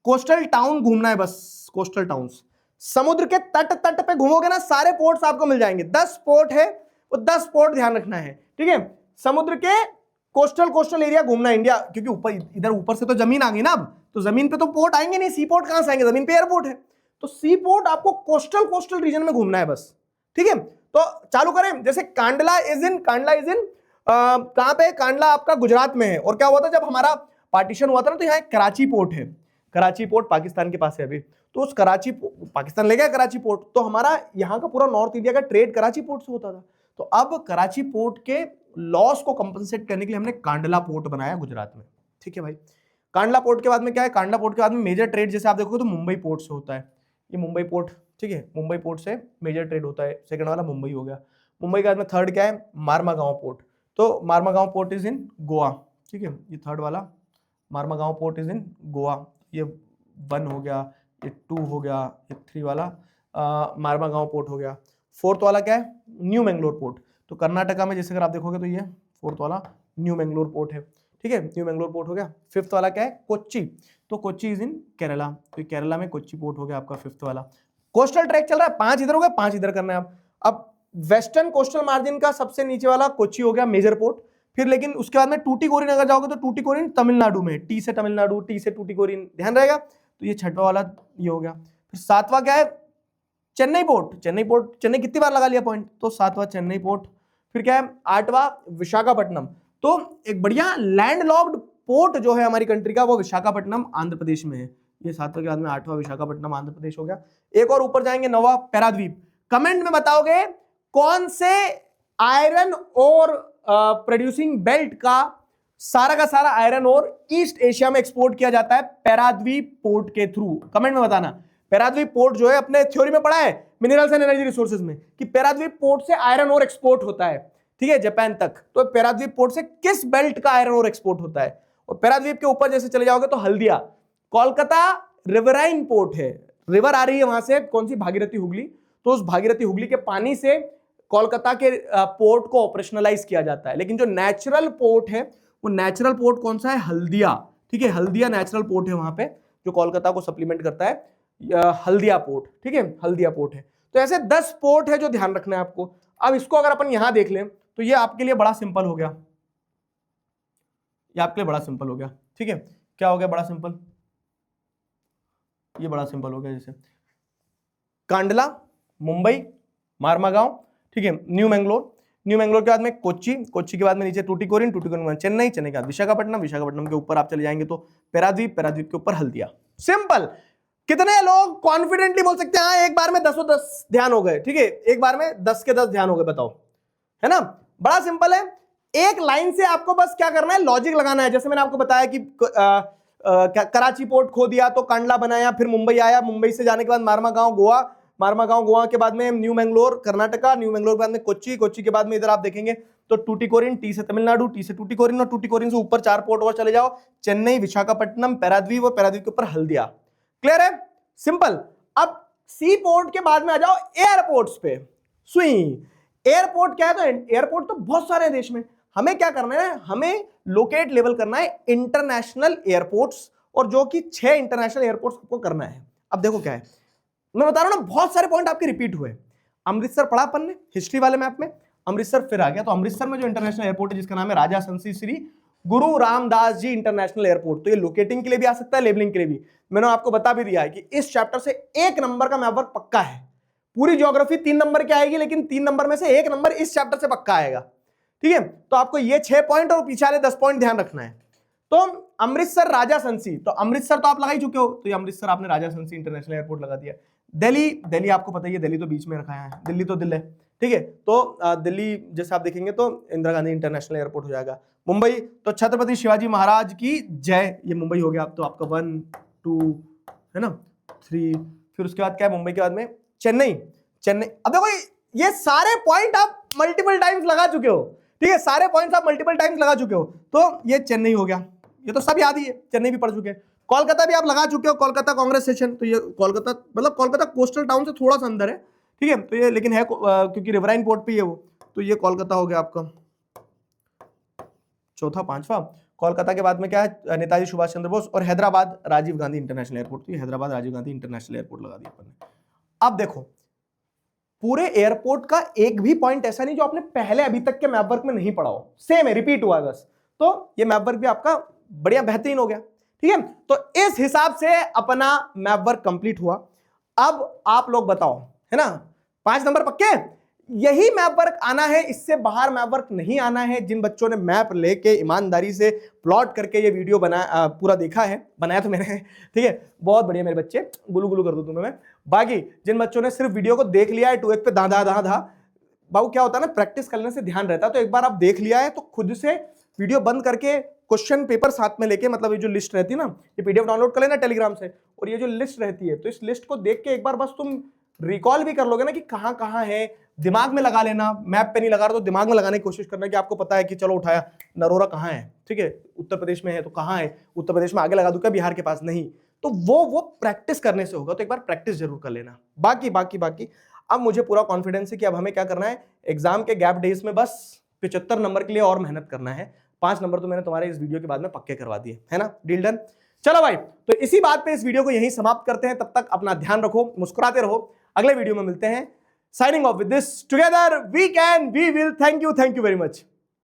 कोस्टल टाउन घूमना है बस, कोस्टल टाउन्स। समुद्र के तट तट पे घूमोगे ना, सारे पोर्ट्स आपको मिल जाएंगे। 10 पोर्ट है, वो 10 पोर्ट ध्यान रखना है। ठीक है, समुद्र के कोस्टल एरिया घूमना है इंडिया, क्योंकि ऊपर इधर ऊपर से तो जमीन आ गई ना, अब तो जमीन पे तो पोर्ट आएंगे नहीं, सी पोर्ट कहां से आएंगे, जमीन पे एयरपोर्ट है। तो सी पोर्ट आपको कोस्टल रीजन में घूमना है बस। ठीक है, तो चालू करें। जैसे कांडला इज इन कहां पे, कांडला आपका गुजरात में है। और क्या हुआ था जब हमारा पार्टीशन हुआ था ना, तो यहाँ कराची पोर्ट है, कराची पोर्ट पाकिस्तान के पास है अभी, तो उस कराची, पाकिस्तान ले गया कराची पोर्ट, तो हमारा यहाँ का पूरा नॉर्थ इंडिया का ट्रेड कराची पोर्ट से होता था। तो अब कराची पोर्ट के लॉस को कंपनसेट करने के लिए हमने कांडला पोर्ट बनाया गुजरात में। ठीक है भाई, कांडला पोर्ट के बाद में क्या है, कांडला पोर्ट के बाद में मेजर ट्रेड जैसे आप देखोगे तो मुंबई पोर्ट से होता है, ये मुंबई पोर्ट। ठीक है, मुंबई पोर्ट से मेजर ट्रेड होता है, सेकंड वाला मुंबई हो गया। मुंबई के बाद में थर्ड क्या है, मारमागांव पोर्ट, तो Marmagao port is in Goa. ठीक है, ये थर्ड वाला Marmagao port is in Goa, ये 1 हो गया, ये 2 हो गया, ये 3 वाला मारमागांव पोर्ट हो गया। फोर्थ वाला क्या है, न्यू मैंगलोर पोर्ट, तो कर्नाटका में जैसे अगर आप देखोगे तो ये फोर्थ वाला न्यू मैंगलोर पोर्ट है। ठीक है, न्यू मैंगलोर पोर्ट हो गया। फिफ्थ वाला क्या है, कोच्चि, तो कोच्चि इज इन केरला, तो केरला में कोच्चि पोर्ट हो गया आपका फिफ्थ वाला। कोस्टल ट्रैक चल रहा है, 5 इधर हो गया, 5 इधर करना है आप। अब वेस्टर्न कोस्टल मार्जिन का सबसे नीचे वाला कोच्चि हो गया मेजर पोर्ट। फिर लेकिन उसके बाद में टूटीकोरिन अगर जाओगे तो टूटीकोरिन तमिलनाडु में, टी से तमिलनाडु, टी से टूटीकोरिन, ध्यान रहेगा। तो ये छठवा वाला ये हो गया। फिर सातवां क्या है, चेन्नई पोर्ट, चेन्नई पोर्ट, चेन्नई कितनी बार लगा लिया पॉइंट, तो सातवां चेन्नई पोर्ट। फिर क्या है, आठवां विशाखापट्टनम, तो एक बढ़िया लैंडलॉक्ड पोर्ट जो है हमारी कंट्री का, वो विशाखापट्टनम आंध्र प्रदेश में है। ये सातवां के बाद में आठवां विशाखापट्टनम आंध्र प्रदेश हो गया। एक और ऊपर जाएंगे, नौवां पैराद्वीप। कमेंट में बताओगे कौन से आयरन और प्रोड्यूसिंग बेल्ट का सारा आयरन और ईस्ट एशिया में एक्सपोर्ट किया जाता है, पैराद्वीप पोर्ट के थ्रू। कमेंट में बताना। पैराद्वीप पोर्ट जो है अपने थ्योरी में पढ़ा है मिनरल्स एंड एनर्जी रिसोर्सेज में, कि पैराद्वीप पोर्ट से आयरन और एक्सपोर्ट होता है। ठीक है, जापान तक। तो पैराद्वीप पोर्ट से किस बेल्ट का आयरन और एक्सपोर्ट होता है, और पैराद्वीप के ऊपर जैसे चले जाओगे तो हल्दिया, कोलकाता रिवराइन पोर्ट है, रिवर आ रही है वहां से, कौन सी, भागीरथी हुगली, तो उस भागीरथी हुगली के पानी से कोलकाता के पोर्ट को ऑपरेशनलाइज किया जाता है। लेकिन जो नेचुरल पोर्ट है, वो नेचुरल पोर्ट कौन सा है, हल्दिया। ठीक है, हल्दिया नेचुरल पोर्ट है वहां पे, जो कोलकाता को सप्लीमेंट करता है, हल्दिया पोर्ट। ठीक है, हल्दिया पोर्ट है। तो ऐसे 10 पोर्ट है जो ध्यान रखना है आपको। अब इसको अगर अपन यहां देख लें तो ये आपके लिए बड़ा सिंपल हो गया, ये आपके लिए बड़ा सिंपल हो गया। ठीक है, क्या हो गया, बड़ा सिंपल, ये बड़ा सिंपल हो गया, जैसे कांडला, मुंबई, मारमागांव, ठीक है, न्यू मैंगलोर, न्यू मैंगलोर के बाद में कोच्चि, कोच्चि के बाद में नीचे टूटिकोरिन, टूटिकोरिन के बाद चेन्नई, चेन्नई के बाद विशाखापट्टनम, विशाखापट्टनम के ऊपर आप चले जाएंगे तो पैराद्वीप, पैराद्वीप के ऊपर हल्दिया। सिंपल। कितने लोग कॉन्फिडेंटली बोल सकते हैं हाँ एक बार में 10 ध्यान हो गए, ठीक है, एक बार में 10 के 10 ध्यान हो गए, बताओ, है ना? बड़ा सिंपल है। एक लाइन से आपको बस क्या करना है, लॉजिक लगाना है। जैसे मैंने आपको बताया कि कराची पोर्ट खो दिया तो कांडला बनाया, फिर मुंबई आया, मुंबई से जाने के बाद मारमागांव गोवा, मारमागांव गोवा के बाद में न्यू मैंगलोर कर्नाटका, न्यू मैंगलोर के बाद में कोच्चि, कोच्चि के बाद में इधर आप देखेंगे तो टूटिकोरिन, टी से तमिलनाडु, टी से टूटिकोरिन, और टूटिकोरिन से ऊपर 4 पोर्ट और चले जाओ, चेन्नई, विशाखापट्टनम, पैराद्वीप, और पैराद्वीप के ऊपर हल्दिया। क्लियर है? सिंपल। अब सी पोर्ट के बाद में आ जाओ एयरपोर्ट्स पे। सुई एयरपोर्ट क्या है? तो एयरपोर्ट तो बहुत सारे हैं देश में। हमें क्या करना है, हमें लोकेट लेवल करना है इंटरनेशनल एयरपोर्ट्स, और जो कि 6 इंटरनेशनल एयरपोर्ट्स को करना है। अब देखो क्या है, मैं बता रहा हूं ना, बहुत सारे पॉइंट आपके रिपीट हुए। अमृतसर पढ़ा अपन ने हिस्ट्री वाले मैप में, अमृतसर फिर आ गया। तो अमृतसर में जो इंटरनेशनल एयरपोर्ट है जिसका नाम है राजा संसी श्री गुरु रामदास जी इंटरनेशनल एयरपोर्ट, तो ये लोकेटिंग के लिए भी आ सकता है, लेबलिंग के लिए भी। मैंने आपको बता भी दिया है कि इस चैप्टर से 1 नंबर का मैप वर्क पक्का है। पूरी ज्योग्राफी 3 नंबर की आएगी, लेकिन 3 नंबर में से 1 नंबर इस चैप्टर से पक्का आएगा, ठीक है? तो आपको ये 6 पॉइंट और पीछे वाले 10 पॉइंट ध्यान रखना है। तो अमृतसर राजा संसी, तो अमृतसर तो आप लगा ही चुके हो, तो ये अमृतसर आपने राजा संसी इंटरनेशनल एयरपोर्ट लगा दिया। दिल्ली, दिल्ली आपको पता ही है, दिल्ली तो बीच में रखा है, दिल्ली तो दिल है, ठीक है? तो दिल्ली जैसे आप देखेंगे तो इंदिरा गांधी इंटरनेशनल एयरपोर्ट हो जाएगा। मुंबई तो छत्रपति शिवाजी महाराज की जय, ये मुंबई हो गया। तो आपका 1 2 है ना 3, फिर उसके बाद क्या है मुंबई के बाद में चेन्नई, चेन्नई। अब देखो ये सारे पॉइंट आप मल्टीपल टाइम्स लगा चुके हो, ठीक है, सारे पॉइंट्स आप मल्टीपल टाइम्स लगा चुके हो। तो ये चेन्नई हो गया, ये तो सब याद ही है, चेन्नई भी पढ़ चुके हैं। कोलकाता भी आप लगा चुके हो, कोलकाता कांग्रेस सेशन, तो ये कोलकाता मतलब कोलकाता कोस्टल टाउन से थोड़ा सा अंदर है, ठीक है? तो ये लेकिन है क्योंकि रिवराइन पोर्ट पे है वो, तो ये कोलकाता हो गया आपका चौथा, 5वां। कोलकाता के बाद में क्या है, नेताजी सुभाष चंद्र बोस, और हैदराबाद राजीव गांधी इंटरनेशनल एयरपोर्ट, तो ये हैदराबाद राजीव गांधी इंटरनेशनल एयरपोर्ट लगा दिया अपन ने। अब देखो पूरे एयरपोर्ट का एक भी पॉइंट ऐसा नहीं जो आपने पहले अभी तक के मैप वर्क में नहीं पढ़ा हो, सेम है, रिपीट हुआ है बस। तो ये मैप वर्क भी आपका बढ़िया बेहतरीन हो गया, ठीक है? तो इस हिसाब से अपना मैप वर्क कंप्लीट हुआ। अब आप लोग बताओ, है ना, 5 नंबर पक्के? यही मैप वर्क आना है, इससे बाहर मैप वर्क नहीं आना है। जिन बच्चों ने मैप लेके ईमानदारी से प्लॉट करके ये वीडियो बनाया, पूरा देखा है, बनाया तो मैंने, ठीक है, बहुत बढ़िया मेरे बच्चे, गुलू गुलू कर दो तुम्हें मैं। बाकी जिन बच्चों ने सिर्फ वीडियो को देख लिया है 2 एक पे दा दा दा दा, बाबू क्या होता है ना, प्रैक्टिस करने से ध्यान रहता है। तो एक बार आप देख लिया है तो खुद से वीडियो बंद करके क्वेश्चन पेपर साथ में लेके, मतलब ये जो लिस्ट रहती है ना, ये पीडीएफ डाउनलोड कर लेना टेलीग्राम से, और ये जो लिस्ट रहती है, तो इस लिस्ट को देख के एक बार बस तुम रिकॉल भी कर लोगे ना कि कहां कहां है, दिमाग में लगा लेना। मैप पे नहीं लगा रहा तो दिमाग में लगाने की कोशिश करना कि आपको पता है कि चलो उठाया नरोरा कहां है, ठीक है, उत्तर प्रदेश में है तो कहां है, उत्तर प्रदेश में आगे लगा दूं क्या, बिहार के पास नहीं। तो वो प्रैक्टिस करने से होगा, तो एक बार प्रैक्टिस जरूर कर लेना। बाकी अब मुझे पूरा कॉन्फिडेंस है कि अब हमें क्या करना है, एग्जाम के गैप डेज में बस 75 नंबर के लिए और मेहनत करना है। 5 नंबर तो मैंने तुम्हारे इस वीडियो के बाद में पक्के करवा दिए, है ना, डील डन। चलो भाई, तो इसी बात पे इस वीडियो को यहीं समाप्त करते हैं। तब तक अपना ध्यान रखो, मुस्कुराते रहो। अगले वीडियो में मिलते हैं। Signing off with this, together we can, we will. Thank you very much.